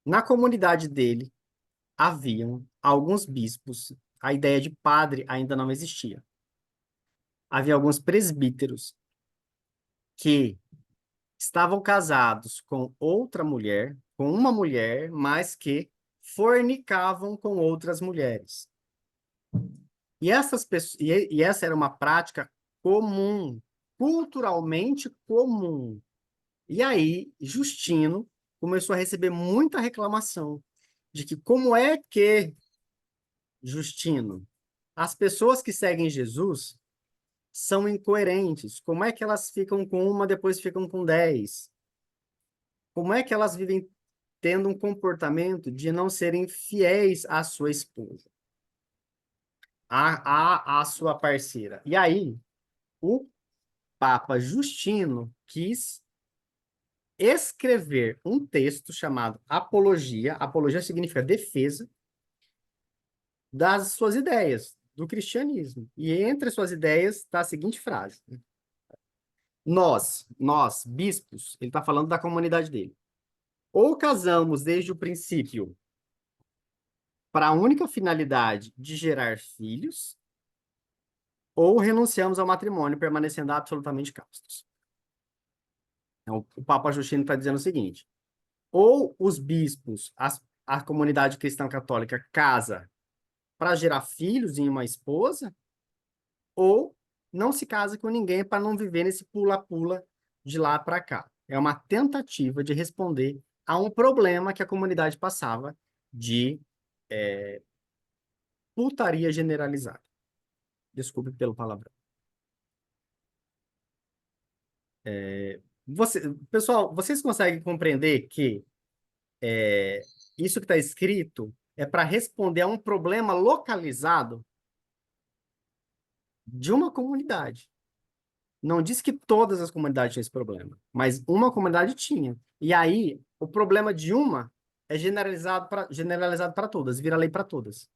Na comunidade dele, haviam alguns bispos, a ideia de padre ainda não existia. Havia alguns presbíteros que estavam casados com outra mulher, com uma mulher, mas que fornicavam com outras mulheres. E essas pessoas, e essa era uma prática comum, culturalmente comum. E aí, Justino começou a receber muita reclamação de que como é que, Justino, as pessoas que seguem Jesus são incoerentes? Como é que elas ficam com uma, depois ficam com 10? Como é que elas vivem tendo um comportamento de não serem fiéis à sua esposa, à sua parceira? E aí, o Papa Justino quis escrever um texto chamado Apologia. Apologia significa defesa das suas ideias, do cristianismo. E entre suas ideias está a seguinte frase: nós, bispos, ele está falando da comunidade dele, ou casamos desde o princípio para a única finalidade de gerar filhos, ou renunciamos ao matrimônio, permanecendo absolutamente castos. Então, o Papa Justino está dizendo o seguinte: ou os bispos, a comunidade cristã católica casa para gerar filhos em uma esposa, ou não se casa com ninguém para não viver nesse pula-pula de lá para cá. É uma tentativa de responder a um problema que a comunidade passava de putaria generalizada. Desculpe pelo palavrão. Pessoal, vocês conseguem compreender que isso que está escrito é para responder a um problema localizado de uma comunidade. Não diz que todas as comunidades tinham esse problema, mas uma comunidade tinha. E aí, o problema de uma é generalizado para todas, vira lei para todas.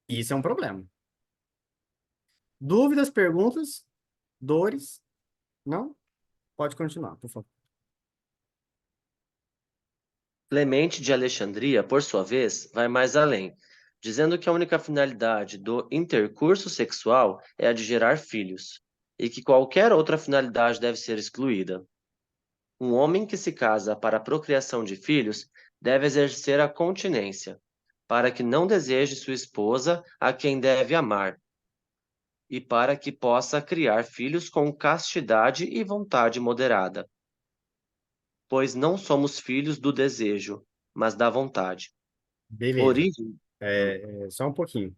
E isso é um problema. Dúvidas, perguntas, dores? Não? Pode continuar, por favor. Clemente de Alexandria, por sua vez, vai mais além, dizendo que a única finalidade do intercurso sexual é a de gerar filhos, e que qualquer outra finalidade deve ser excluída. Um homem que se casa para a procriação de filhos deve exercer a continência, para que não deseje sua esposa a quem deve amar, e para que possa criar filhos com castidade e vontade moderada. Pois não somos filhos do desejo, mas da vontade. Beleza. Origem. Só um pouquinho.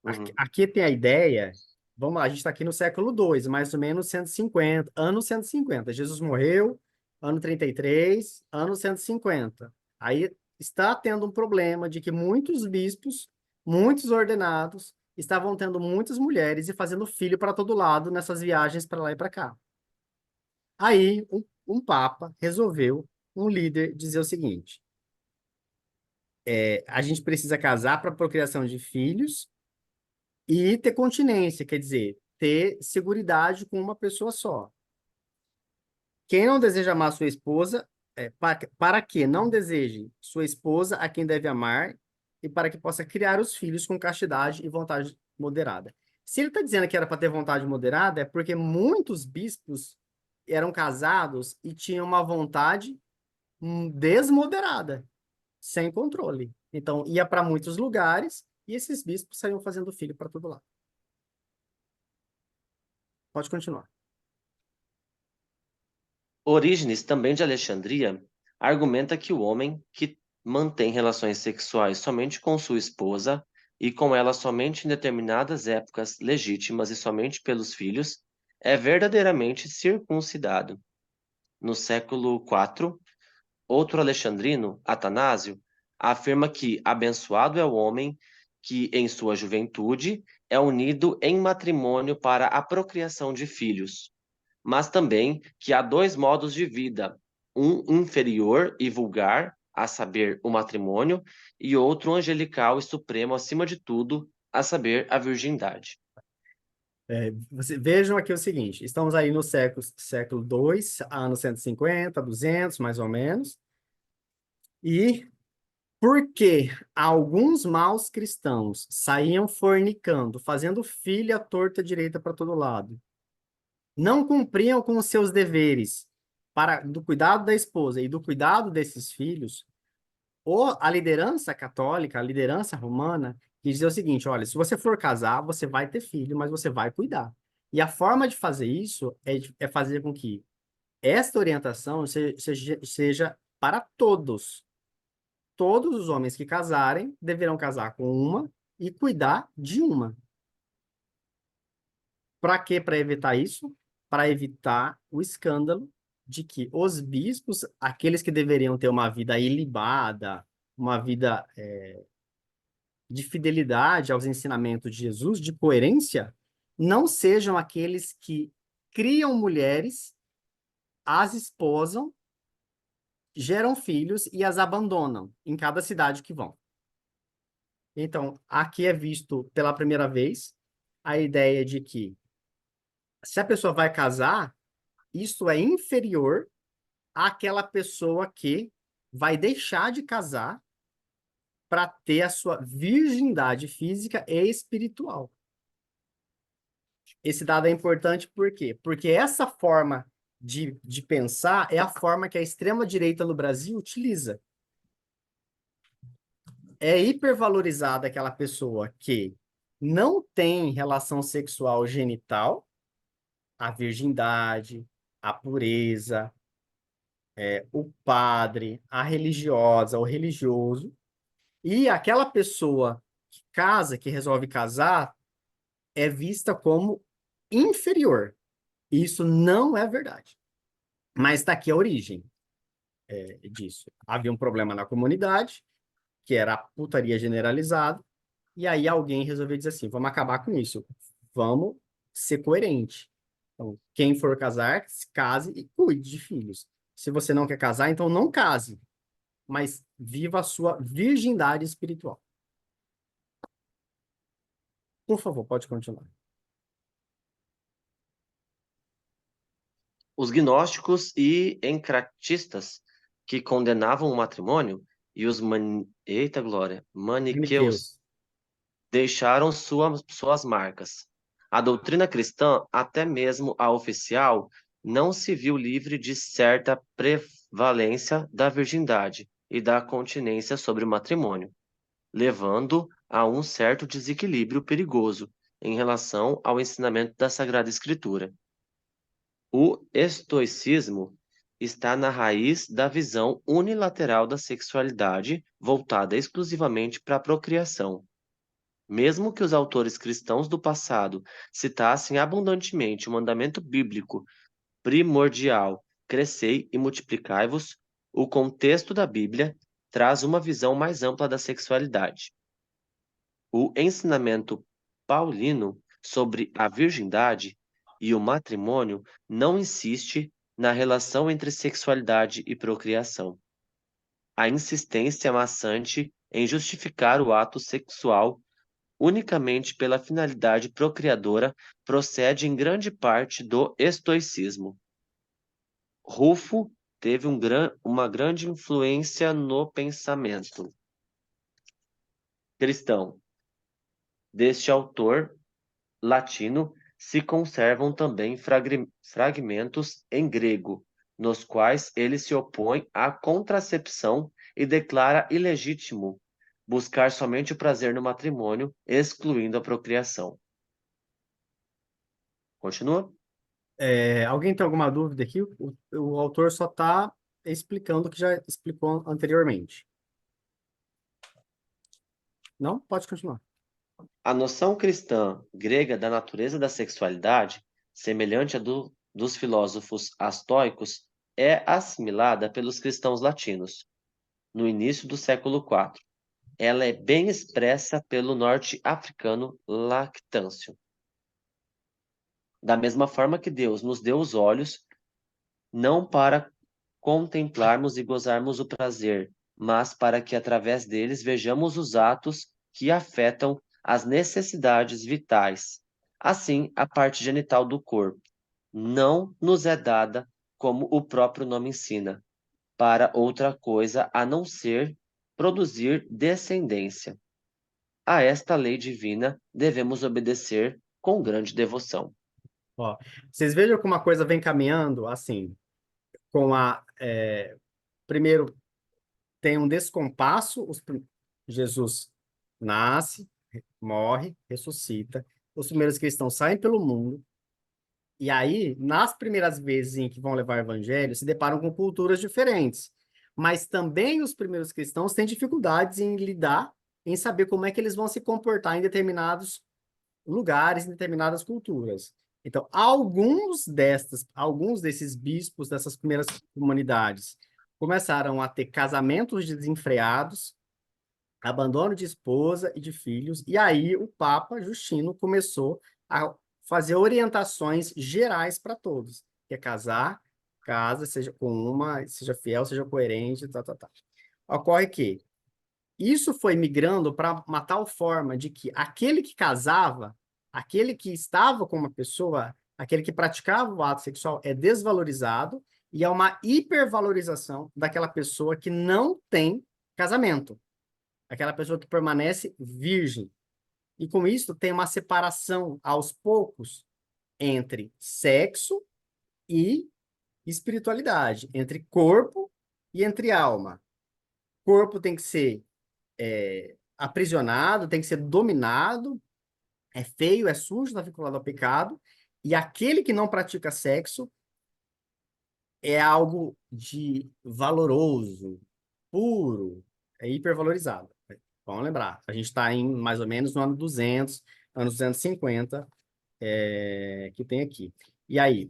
Uhum. Aqui tem a ideia. Vamos lá, a gente está aqui no século II, mais ou menos 150, ano 150. Jesus morreu, ano 33, ano 150. Aí está tendo um problema de que muitos bispos, muitos ordenados, estavam tendo muitas mulheres e fazendo filho para todo lado nessas viagens para lá e para cá. Aí um papa resolveu, um líder, dizer o seguinte: a gente precisa casar para procriação de filhos e ter continência, quer dizer, ter seguridade com uma pessoa só. Quem não deseja amar sua esposa, para que não deseje sua esposa a quem deve amar e para que possa criar os filhos com castidade e vontade moderada. Se ele está dizendo que era para ter vontade moderada, é porque muitos bispos eram casados e tinham uma vontade desmoderada, sem controle. Então, ia para muitos lugares e esses bispos saíam fazendo filho para todo lado. Pode continuar. Orígenes, também de Alexandria, argumenta que o homem que mantém relações sexuais somente com sua esposa e com ela somente em determinadas épocas legítimas e somente pelos filhos é verdadeiramente circuncidado. No século IV, outro alexandrino, Atanásio, afirma que abençoado é o homem que, em sua juventude, é unido em matrimônio para a procriação de filhos, mas também que há dois modos de vida, um inferior e vulgar, a saber, o matrimônio, e outro angelical e supremo acima de tudo, a saber, a virgindade. Vejam aqui o seguinte: estamos aí no século II, anos 150, 200, mais ou menos. E porque alguns maus cristãos saíam fornicando, fazendo filho à torta direita para todo lado, não cumpriam com os seus deveres do cuidado da esposa e do cuidado desses filhos, a liderança católica, a liderança romana, quis dizer o seguinte: olha, se você for casar, você vai ter filho, mas você vai cuidar. E a forma de fazer isso é fazer com que esta orientação seja para todos. Todos os homens que casarem deverão casar com uma e cuidar de uma. Para quê? Para evitar isso? Para evitar o escândalo de que os bispos, aqueles que deveriam ter uma vida ilibada, uma vida de fidelidade aos ensinamentos de Jesus, de coerência, não sejam aqueles que criam mulheres, as esposam, geram filhos e as abandonam em cada cidade que vão. Então, aqui é visto pela primeira vez a ideia de que, se a pessoa vai casar, isso é inferior àquela pessoa que vai deixar de casar para ter a sua virgindade física e espiritual. Esse dado é importante por quê? Porque essa forma de pensar é a forma que a extrema-direita no Brasil utiliza. É hipervalorizada aquela pessoa que não tem relação sexual genital, a virgindade, a pureza, o padre, a religiosa, o religioso, e aquela pessoa que casa, que resolve casar, é vista como inferior. Isso não é verdade. Mas está aqui a origem disso. Havia um problema na comunidade, que era a putaria generalizada, e aí alguém resolveu dizer assim: vamos acabar com isso, vamos ser coerente. Então, quem for casar, se case e cuide de filhos. Se você não quer casar, então não case, mas viva a sua virgindade espiritual. Por favor, pode continuar. Os gnósticos e encratistas, que condenavam o matrimônio, e os eita glória, maniqueus, Miqueus. deixaram suas marcas. A doutrina cristã, até mesmo a oficial, não se viu livre de certa prevalência da virgindade e da continência sobre o matrimônio, levando a um certo desequilíbrio perigoso em relação ao ensinamento da Sagrada Escritura. O estoicismo está na raiz da visão unilateral da sexualidade voltada exclusivamente para a procriação. Mesmo que os autores cristãos do passado citassem abundantemente o mandamento bíblico primordial, crescei e multiplicai-vos, o contexto da Bíblia traz uma visão mais ampla da sexualidade. O ensinamento paulino sobre a virgindade e o matrimônio não insiste na relação entre sexualidade e procriação. A insistência maçante em justificar o ato sexual unicamente pela finalidade procriadora procede em grande parte do estoicismo. Rufo teve uma grande influência no pensamento cristão. Deste autor latino se conservam também fragmentos em grego, nos quais ele se opõe à contracepção e declara ilegítimo buscar somente o prazer no matrimônio, excluindo a procriação. Continua? Alguém tem alguma dúvida aqui? O autor só está explicando o que já explicou anteriormente. Não? Pode continuar. A noção cristã grega da natureza da sexualidade, semelhante à dos filósofos estoicos, é assimilada pelos cristãos latinos, no início do século IV. Ela é bem expressa pelo norte-africano Lactâncio. Da mesma forma que Deus nos deu os olhos, não para contemplarmos e gozarmos o prazer, mas para que através deles vejamos os atos que afetam as necessidades vitais. Assim, a parte genital do corpo não nos é dada, como o próprio nome ensina, para outra coisa a não ser produzir descendência. A esta lei divina devemos obedecer com grande devoção. Ó, vocês vejam como a coisa vem caminhando assim. primeiro tem um descompasso, Jesus nasce, morre, ressuscita, os primeiros cristãos saem pelo mundo, e aí, nas primeiras vezes em que vão levar o evangelho, se deparam com culturas diferentes. Mas também os primeiros cristãos têm dificuldades em lidar, em saber como é que eles vão se comportar em determinados lugares, em determinadas culturas. Então, alguns desses bispos dessas primeiras comunidades começaram a ter casamentos desenfreados, abandono de esposa e de filhos, e aí o Papa Justino começou a fazer orientações gerais para todos, que é casa, seja com uma, seja fiel, seja coerente, tá, tá, tá. Ocorre que isso foi migrando para uma tal forma de que aquele que casava, aquele que estava com uma pessoa, aquele que praticava o ato sexual é desvalorizado e é uma hipervalorização daquela pessoa que não tem casamento, aquela pessoa que permanece virgem. E com isso tem uma separação aos poucos entre sexo e espiritualidade, entre corpo e entre alma. Corpo tem que ser aprisionado, tem que ser dominado, é feio, é sujo, está vinculado ao pecado, e aquele que não pratica sexo é algo de valoroso, puro, é hipervalorizado. Vamos lembrar, a gente está em mais ou menos no ano 200, anos 250, que tem aqui. E aí,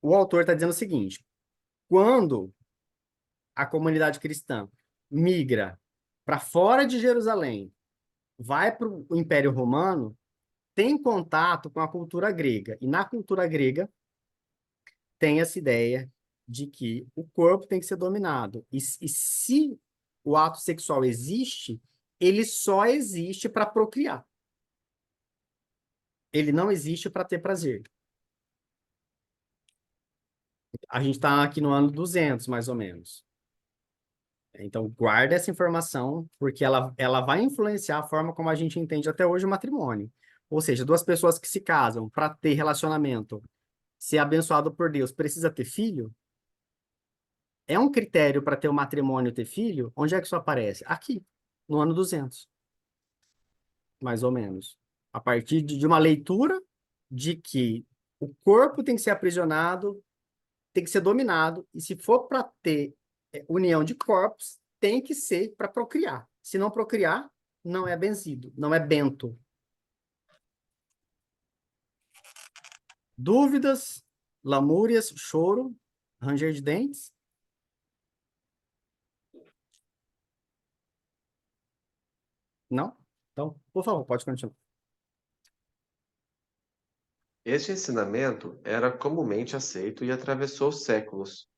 o autor está dizendo o seguinte, quando a comunidade cristã migra para fora de Jerusalém, vai para o Império Romano, tem contato com a cultura grega. E na cultura grega tem essa ideia de que o corpo tem que ser dominado. E se o ato sexual existe, ele só existe para procriar. Ele não existe para ter prazer. A gente está aqui no ano 200, mais ou menos. Então, guarda essa informação, porque ela vai influenciar a forma como a gente entende até hoje o matrimônio. Ou seja, duas pessoas que se casam para ter relacionamento, ser abençoado por Deus, precisa ter filho? É um critério para ter o matrimônio ter filho? Onde é que isso aparece? Aqui, no ano 200, mais ou menos. A partir de uma leitura de que o corpo tem que ser aprisionado, tem que ser dominado, e se for para ter união de corpos, tem que ser para procriar. Se não procriar, não é benzido, não é bento. Dúvidas, lamúrias, choro, ranger de dentes? Não? Então, por favor, pode continuar. Este ensinamento era comumente aceito e atravessou séculos.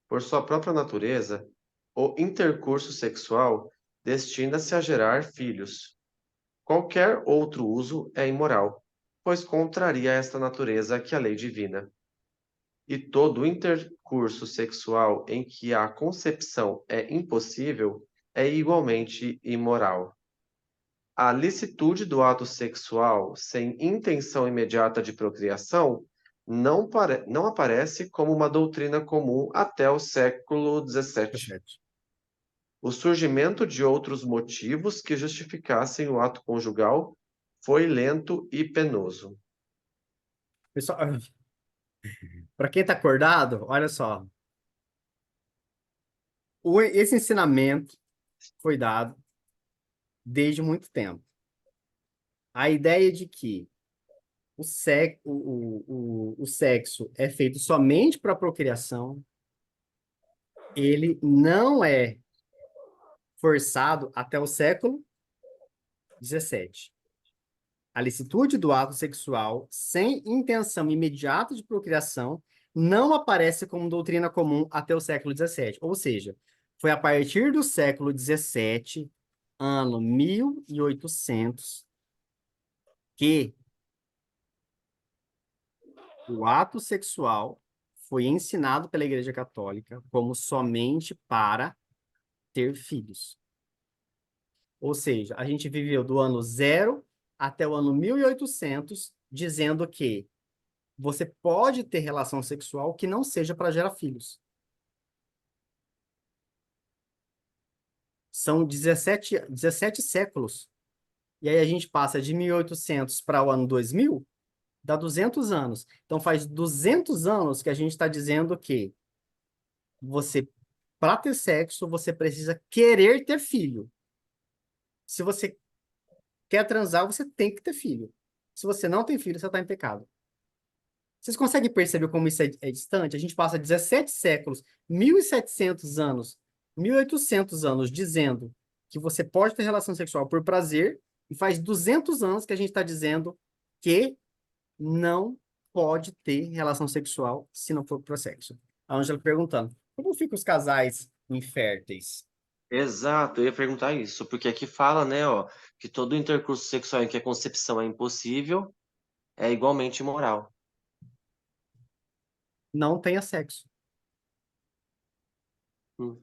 Por sua própria natureza, o intercurso sexual destina-se a gerar filhos. Qualquer outro uso é imoral, pois contraria esta natureza que a lei divina. E todo intercurso sexual em que a concepção é impossível é igualmente imoral. A licitude do ato sexual sem intenção imediata de procriação não aparece como uma doutrina comum até o século XVII. O surgimento de outros motivos que justificassem o ato conjugal foi lento e penoso. Pessoal, para quem está acordado, olha só. Esse ensinamento foi dado desde muito tempo. A ideia de que o sexo é feito somente para procriação, ele não é forçado até o século XVII. A licitude do ato sexual sem intenção imediata de procriação não aparece como doutrina comum até o século XVII. Ou seja, foi a partir do século XVII, ano 1800, que o ato sexual foi ensinado pela Igreja Católica como somente para ter filhos. Ou seja, a gente viveu do ano 0 até o ano 1800, dizendo que você pode ter relação sexual que não seja para gerar filhos. São 17 séculos. E aí a gente passa de 1800 para o ano 2000, dá 200 anos. Então faz 200 anos que a gente está dizendo que você, para ter sexo, você precisa querer ter filho. Se você quer transar, você tem que ter filho. Se você não tem filho, você está em pecado. Vocês conseguem perceber como isso é distante? A gente passa 17 séculos, 1.700 anos, 1.800 anos dizendo que você pode ter relação sexual por prazer, e faz 200 anos que a gente está dizendo que não pode ter relação sexual se não for por sexo. A Ângela perguntando, como ficam os casais inférteis? Exato, eu ia perguntar isso, porque aqui fala, né, ó, que todo intercurso sexual em que a concepção é impossível é igualmente imoral. Não tenha sexo. Hum.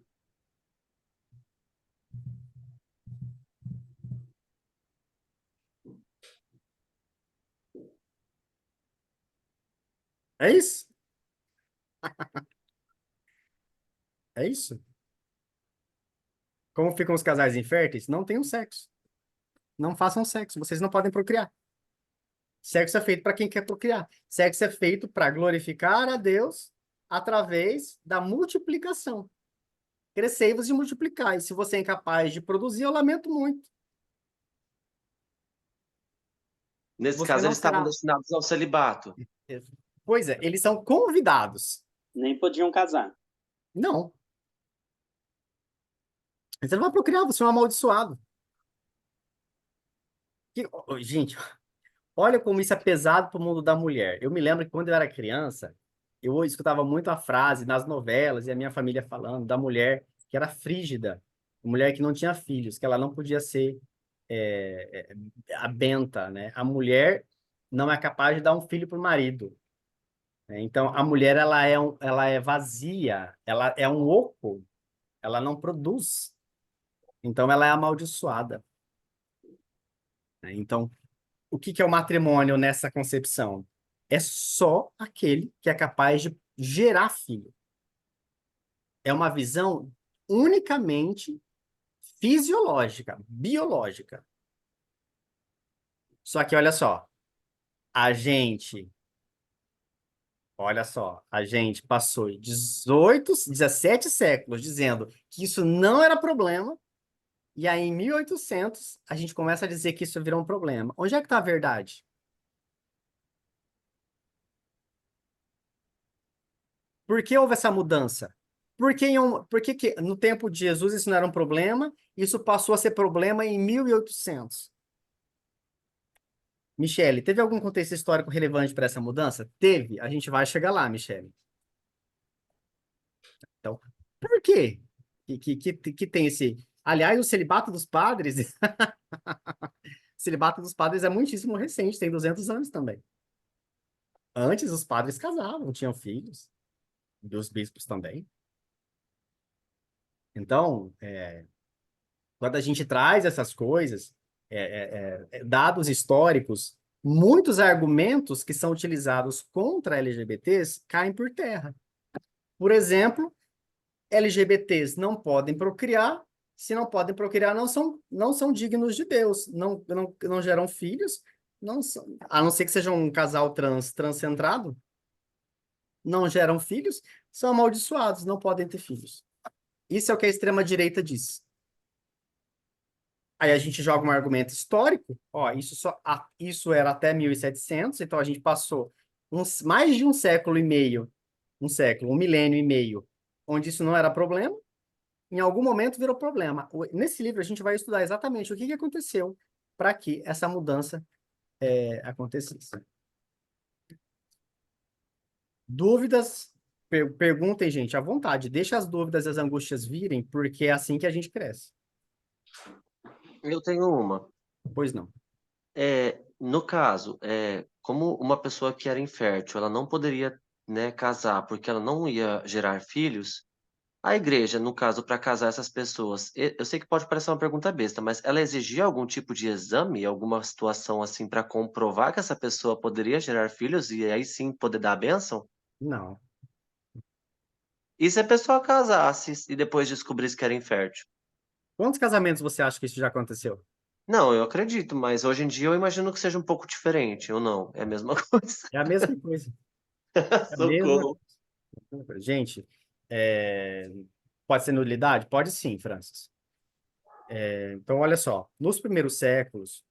É isso? É isso? Como ficam os casais inférteis? Não tenham sexo. Não façam sexo. Vocês não podem procriar. Sexo é feito para quem quer procriar. Sexo é feito para glorificar a Deus através da multiplicação. Crescei-vos e multiplicai. Se você é incapaz de produzir, eu lamento muito. Nesse Você caso, não eles estavam será. destinados ao celibato. Pois é, eles são convidados. Nem podiam casar. Não. Você não vai procriar, você é um amaldiçoado. Gente, olha como isso é pesado para o mundo da mulher. Eu me lembro que quando eu era criança, eu escutava muito a frase nas novelas e a minha família falando da mulher que era frígida, mulher que não tinha filhos, que ela não podia ser a benta, né? A mulher não é capaz de dar um filho para o marido, né? Então, a mulher ela é vazia, ela é um oco, ela não produz. Então, ela é amaldiçoada, né? Então, o que que é o matrimônio nessa concepção? É só aquele que é capaz de gerar filho. É uma visão unicamente fisiológica, biológica. Só que olha só, a gente, olha só, a gente passou 17 séculos dizendo que isso não era problema, e aí em 1800 a gente começa a dizer que isso virou um problema. Onde é que está a verdade? Por que houve essa mudança? Por que que no tempo de Jesus isso não era um problema? Isso passou a ser problema em 1800. Michele, teve algum contexto histórico relevante para essa mudança? Teve. A gente vai chegar lá, Michele. Então, por quê que tem esse... Aliás, o celibato dos padres... o celibato dos padres é muitíssimo recente, tem 200 anos também. Antes, os padres casavam, tinham filhos. E os bispos também. Então, quando a gente traz essas coisas, dados históricos, muitos argumentos que são utilizados contra LGBTs caem por terra. Por exemplo, LGBTs não podem procriar, se não podem procriar, não são dignos de Deus, não geram filhos, a não ser que seja um casal transcentrado, não geram filhos, são amaldiçoados, não podem ter filhos. Isso é o que a extrema-direita diz. Aí a gente joga um argumento histórico, ó, isso era até 1700, então a gente passou mais de um século e meio, um milênio e meio, onde isso não era problema, em algum momento virou problema. Nesse livro a gente vai estudar exatamente o que aconteceu para que essa mudança acontecesse. Dúvidas? Perguntem, gente, à vontade. Deixa as dúvidas e as angústias virem, porque é assim que a gente cresce. Eu tenho uma. Pois não. No caso, como uma pessoa que era infértil, ela não poderia, né, casar porque ela não ia gerar filhos, a igreja, no caso, para casar essas pessoas, eu sei que pode parecer uma pergunta besta, mas ela exigia algum tipo de exame, alguma situação assim, para comprovar que essa pessoa poderia gerar filhos e aí sim poder dar a bênção? Não. E se a pessoa casasse e depois descobrisse que era infértil? Quantos casamentos você acha que isso já aconteceu? Não, eu acredito, mas hoje em dia eu imagino que seja um pouco diferente, ou não? É a mesma coisa. É a mesma coisa. É a mesma Socorro. coisa. Gente, pode ser nulidade? Pode sim, Francis. Então, olha só. Nos primeiros séculos,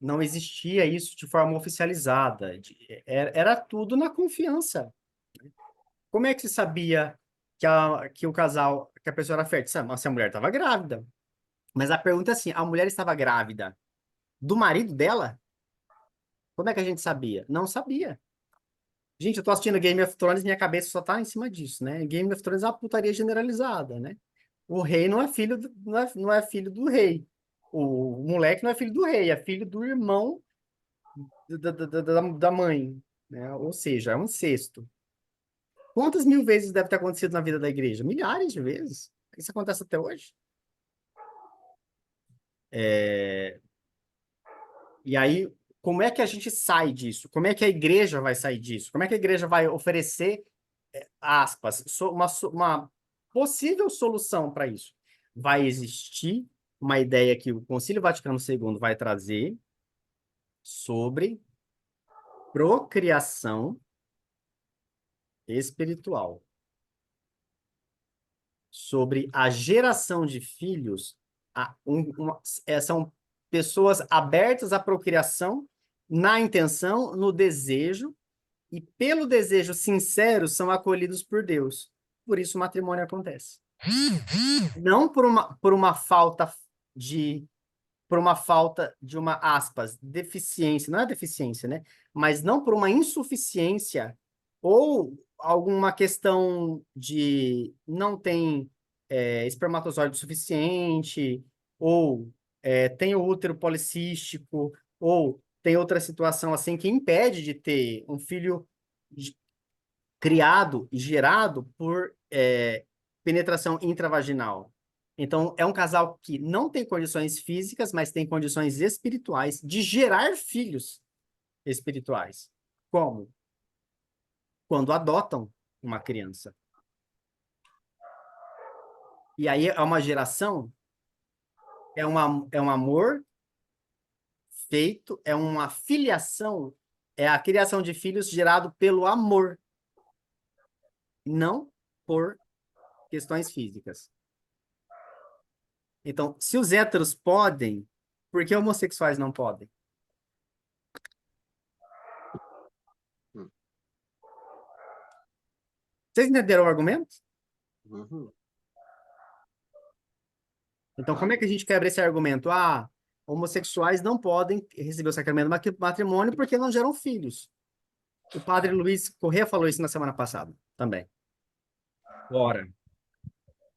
não existia isso de forma oficializada. Era tudo na confiança. Como é que se sabia que o casal, que a pessoa era fértil? Se a mulher estava grávida. Mas a pergunta é assim, a mulher estava grávida do marido dela? Como é que a gente sabia? Não sabia. Gente, eu tô assistindo Game of Thrones, minha cabeça só tá em cima disso, né? Game of Thrones é uma putaria generalizada, né? O rei não é filho não é filho do rei. O moleque não é filho do rei, é filho do irmão da mãe, né? Ou seja, é um incesto. Quantas mil vezes deve ter acontecido na vida da igreja? Milhares de vezes. Isso acontece até hoje. E aí, como é que a gente sai disso? Como é que a igreja vai sair disso? Como é que a igreja vai oferecer, aspas, uma possível solução para isso? Vai existir uma ideia que o Concílio Vaticano II vai trazer sobre procriação espiritual, sobre a geração de filhos. São pessoas abertas à procriação na intenção, no desejo, e pelo desejo sincero são acolhidos por Deus. Por isso o matrimônio acontece. Não por uma falta de uma, aspas, deficiência, não é deficiência, né? Mas não por uma insuficiência ou alguma questão de não tem espermatozoide suficiente, ou tem o útero policístico, ou tem outra situação assim que impede de ter um filho criado e gerado por penetração intravaginal. Então, é um casal que não tem condições físicas, mas tem condições espirituais de gerar filhos espirituais. Como? Quando adotam uma criança. E aí é uma geração, é um amor feito, é uma filiação, é a criação de filhos gerado pelo amor, não por questões físicas. Então, se os héteros podem, por que homossexuais não podem? Hum. Vocês entenderam o argumento? Uhum. Então, como é que a gente quebra esse argumento? Ah, homossexuais não podem receber o sacramento do matrimônio porque não geram filhos. O padre Luiz Corrêa falou isso na semana passada também. Ora,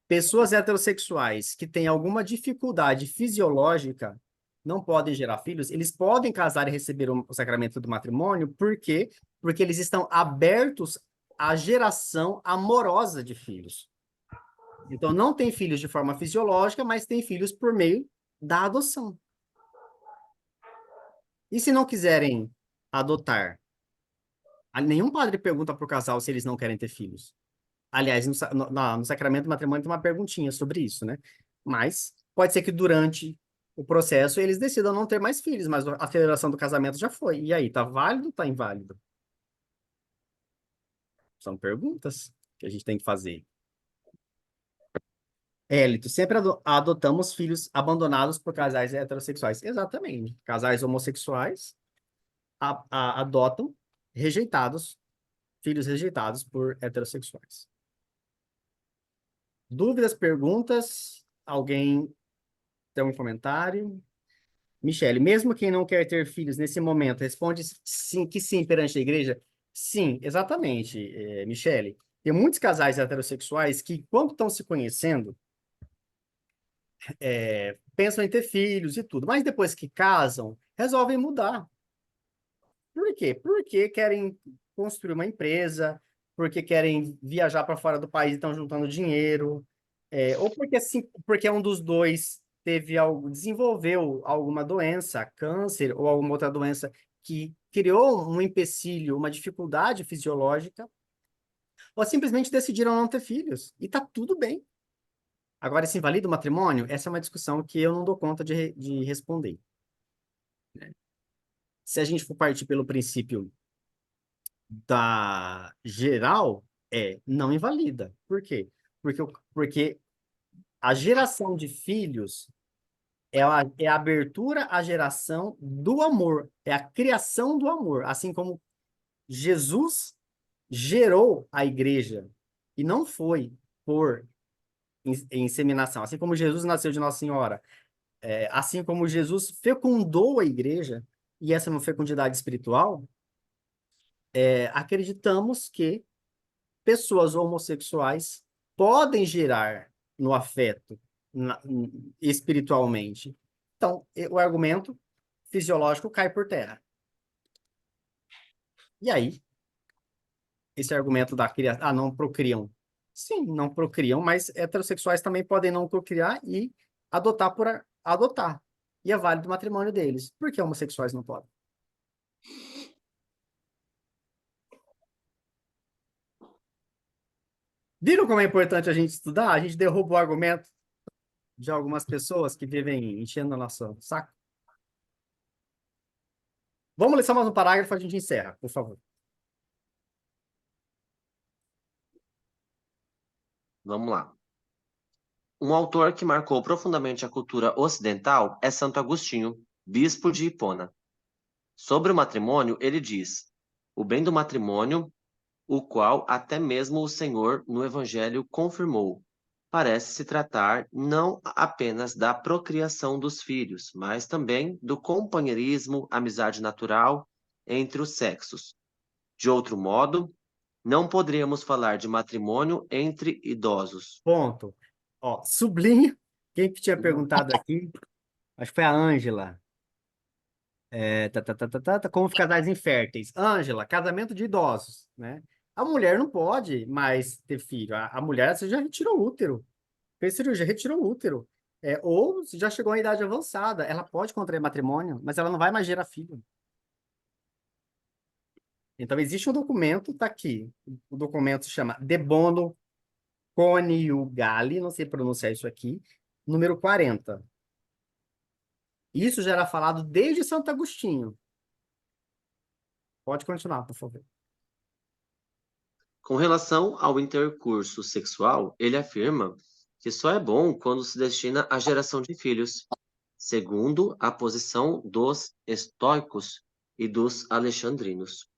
pessoas heterossexuais que têm alguma dificuldade fisiológica não podem gerar filhos, eles podem casar e receber o sacramento do matrimônio, por quê? Porque eles estão abertos à geração amorosa de filhos. Então, não tem filhos de forma fisiológica, mas tem filhos por meio da adoção. E se não quiserem adotar? Nenhum padre pergunta para o casal se eles não querem ter filhos. Aliás, no sacramento do matrimônio tem uma perguntinha sobre isso, né? Mas pode ser que durante o processo eles decidam não ter mais filhos, mas a celebração do casamento já foi. E aí, tá válido ou tá inválido? São perguntas que a gente tem que fazer. Élito, sempre adotamos filhos abandonados por casais heterossexuais. Exatamente. Casais homossexuais adotam filhos rejeitados por heterossexuais. Dúvidas, perguntas? Alguém tem um comentário? Michele, mesmo quem não quer ter filhos nesse momento, responde sim, que sim perante a igreja? Sim, exatamente, Michele. Tem muitos casais heterossexuais que, quando estão se conhecendo, pensam em ter filhos e tudo, mas depois que casam, resolvem mudar. Por quê? Porque querem construir uma empresa, porque querem viajar para fora do país e estão juntando dinheiro, ou porque, assim, porque um dos dois desenvolveu alguma doença, câncer ou alguma outra doença que criou um empecilho, uma dificuldade fisiológica, ou simplesmente decidiram não ter filhos. E tá tudo bem. Agora, se invalida o matrimônio, essa é uma discussão que eu não dou conta de responder. Se a gente for partir pelo princípio da geral, não invalida. Por quê? Porque a geração de filhos é a abertura à geração do amor, é a criação do amor. Assim como Jesus gerou a igreja e não foi por inseminação. Assim como Jesus nasceu de Nossa Senhora, assim como Jesus fecundou a igreja, e essa é uma fecundidade espiritual, acreditamos que pessoas homossexuais podem gerar no afeto, espiritualmente. Então, o argumento fisiológico cai por terra. E aí, esse argumento da criação, não procriam. Sim, não procriam, mas heterossexuais também podem não procriar e adotar por adotar. E é válido o matrimônio deles. Por que homossexuais não podem? Viram como é importante a gente estudar? A gente derruba o argumento de algumas pessoas que vivem enchendo o nosso saco. Vamos ler só mais um parágrafo e a gente encerra, por favor. Vamos lá. Um autor que marcou profundamente a cultura ocidental é Santo Agostinho, bispo de Hipona. Sobre o matrimônio, ele diz: o bem do matrimônio, o qual até mesmo o Senhor no Evangelho confirmou, parece se tratar não apenas da procriação dos filhos, mas também do companheirismo, amizade natural entre os sexos. De outro modo, não poderíamos falar de matrimônio entre idosos. Ponto. Ó, sublinha. Quem que tinha perguntado aqui? Acho que foi a Ângela. Como os casais inférteis. Ângela, casamento de idosos, né? A mulher não pode mais ter filho. A mulher, você já retirou o útero. Fez cirurgia, retirou o útero. Ou se já chegou à idade avançada, ela pode contrair matrimônio, mas ela não vai mais gerar filho. Então, existe um documento, está aqui. O documento se chama De Bono Coniugali, não sei pronunciar isso aqui, número 40. Isso já era falado desde Santo Agostinho. Pode continuar, por favor. Com relação ao intercurso sexual, ele afirma que só é bom quando se destina à geração de filhos, segundo a posição dos estoicos e dos alexandrinos.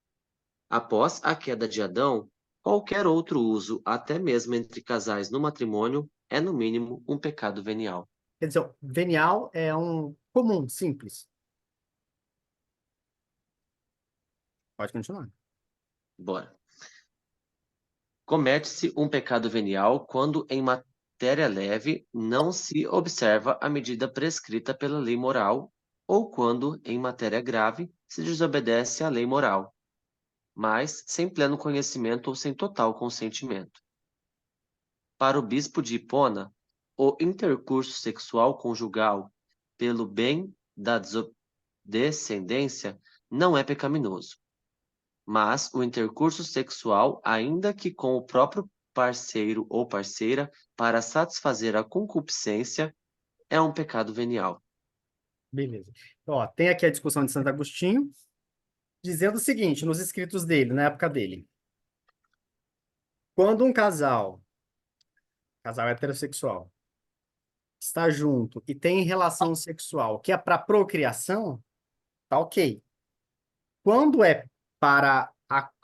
Após a queda de Adão, qualquer outro uso, até mesmo entre casais no matrimônio, é no mínimo um pecado venial. Quer dizer, venial é um comum, simples. Pode continuar. Bora. Comete-se um pecado venial quando, em matéria leve, não se observa a medida prescrita pela lei moral, ou quando, em matéria grave, se desobedece à lei moral, mas sem pleno conhecimento ou sem total consentimento. Para o bispo de Hipona, o intercurso sexual conjugal, pelo bem da descendência, não é pecaminoso. Mas o intercurso sexual, ainda que com o próprio parceiro ou parceira, para satisfazer a concupiscência, é um pecado venial. Beleza. Ó, tem aqui a discussão de Santo Agostinho, dizendo o seguinte, nos escritos dele, na época dele. Quando um casal heterossexual, está junto e tem relação sexual que é para procriação, tá ok. Quando é para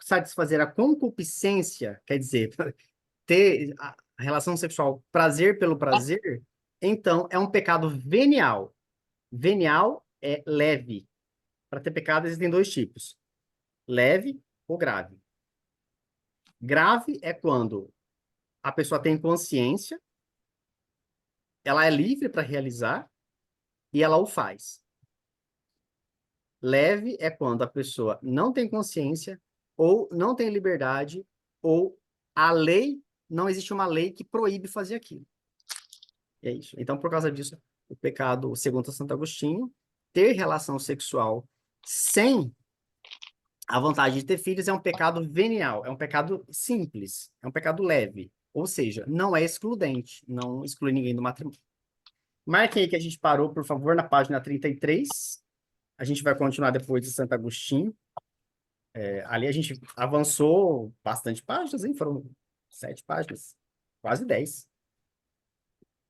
satisfazer a concupiscência, quer dizer, ter a relação sexual prazer pelo prazer, então é um pecado venial. Venial é leve. Para ter pecado existem dois tipos: leve ou grave. Grave é quando a pessoa tem consciência, ela é livre para realizar e ela o faz. Leve é quando a pessoa não tem consciência ou não tem liberdade ou não existe uma lei que proíbe fazer aquilo. É isso. Então, por causa disso, o pecado, segundo Santo Agostinho, ter relação sexual sem a vontade de ter filhos é um pecado venial, é um pecado simples, é um pecado leve. Ou seja, não é excludente, não exclui ninguém do matrimônio. Marquem aí que a gente parou, por favor, na página 33. A gente vai continuar depois de Santo Agostinho. Ali a gente avançou bastante páginas, hein? Foram 7 páginas, quase 10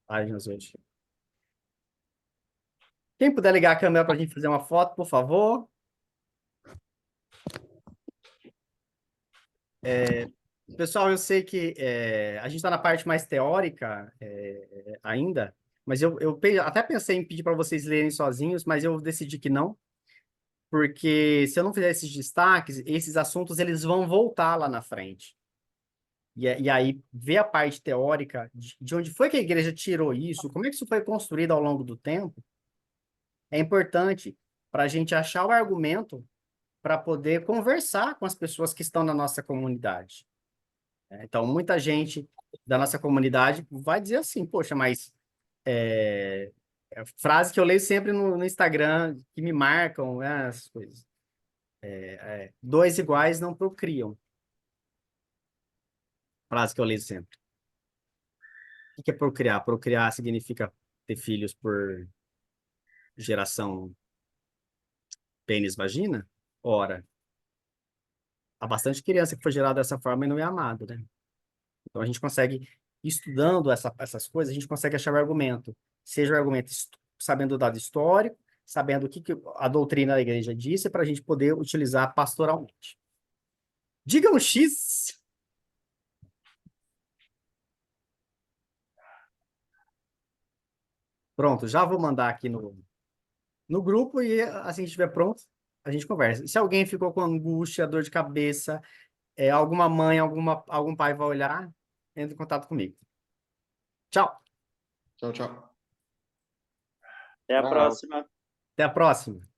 páginas hoje. Quem puder ligar a câmera para a gente fazer uma foto, por favor. Pessoal, eu sei que a gente está na parte mais teórica ainda, mas até pensei em pedir para vocês lerem sozinhos, mas eu decidi que não, porque se eu não fizer esses destaques, esses assuntos eles vão voltar lá na frente. E aí, ver a parte teórica de onde foi que a igreja tirou isso, como é que isso foi construído ao longo do tempo, é importante para a gente achar o argumento para poder conversar com as pessoas que estão na nossa comunidade. Então, muita gente da nossa comunidade vai dizer assim, poxa, mas frase que eu leio sempre no Instagram, que me marcam, né, essas coisas. Dois iguais não procriam. Frase que eu leio sempre. O que é procriar? Procriar significa ter filhos por geração pênis-vagina? Ora, há bastante criança que foi gerada dessa forma e não é amado, né? Então, a gente consegue, estudando essas coisas, a gente consegue achar o argumento. Seja o argumento sabendo o dado histórico, sabendo o que a doutrina da igreja disse, para a gente poder utilizar pastoralmente. Diga um X. Pronto, já vou mandar aqui no grupo e assim que estiver pronto, a gente conversa. Se alguém ficou com angústia, dor de cabeça, alguma mãe, algum pai vai olhar, entre em contato comigo. Tchau. Tchau, tchau. Até a Tchau. próxima. Até a próxima.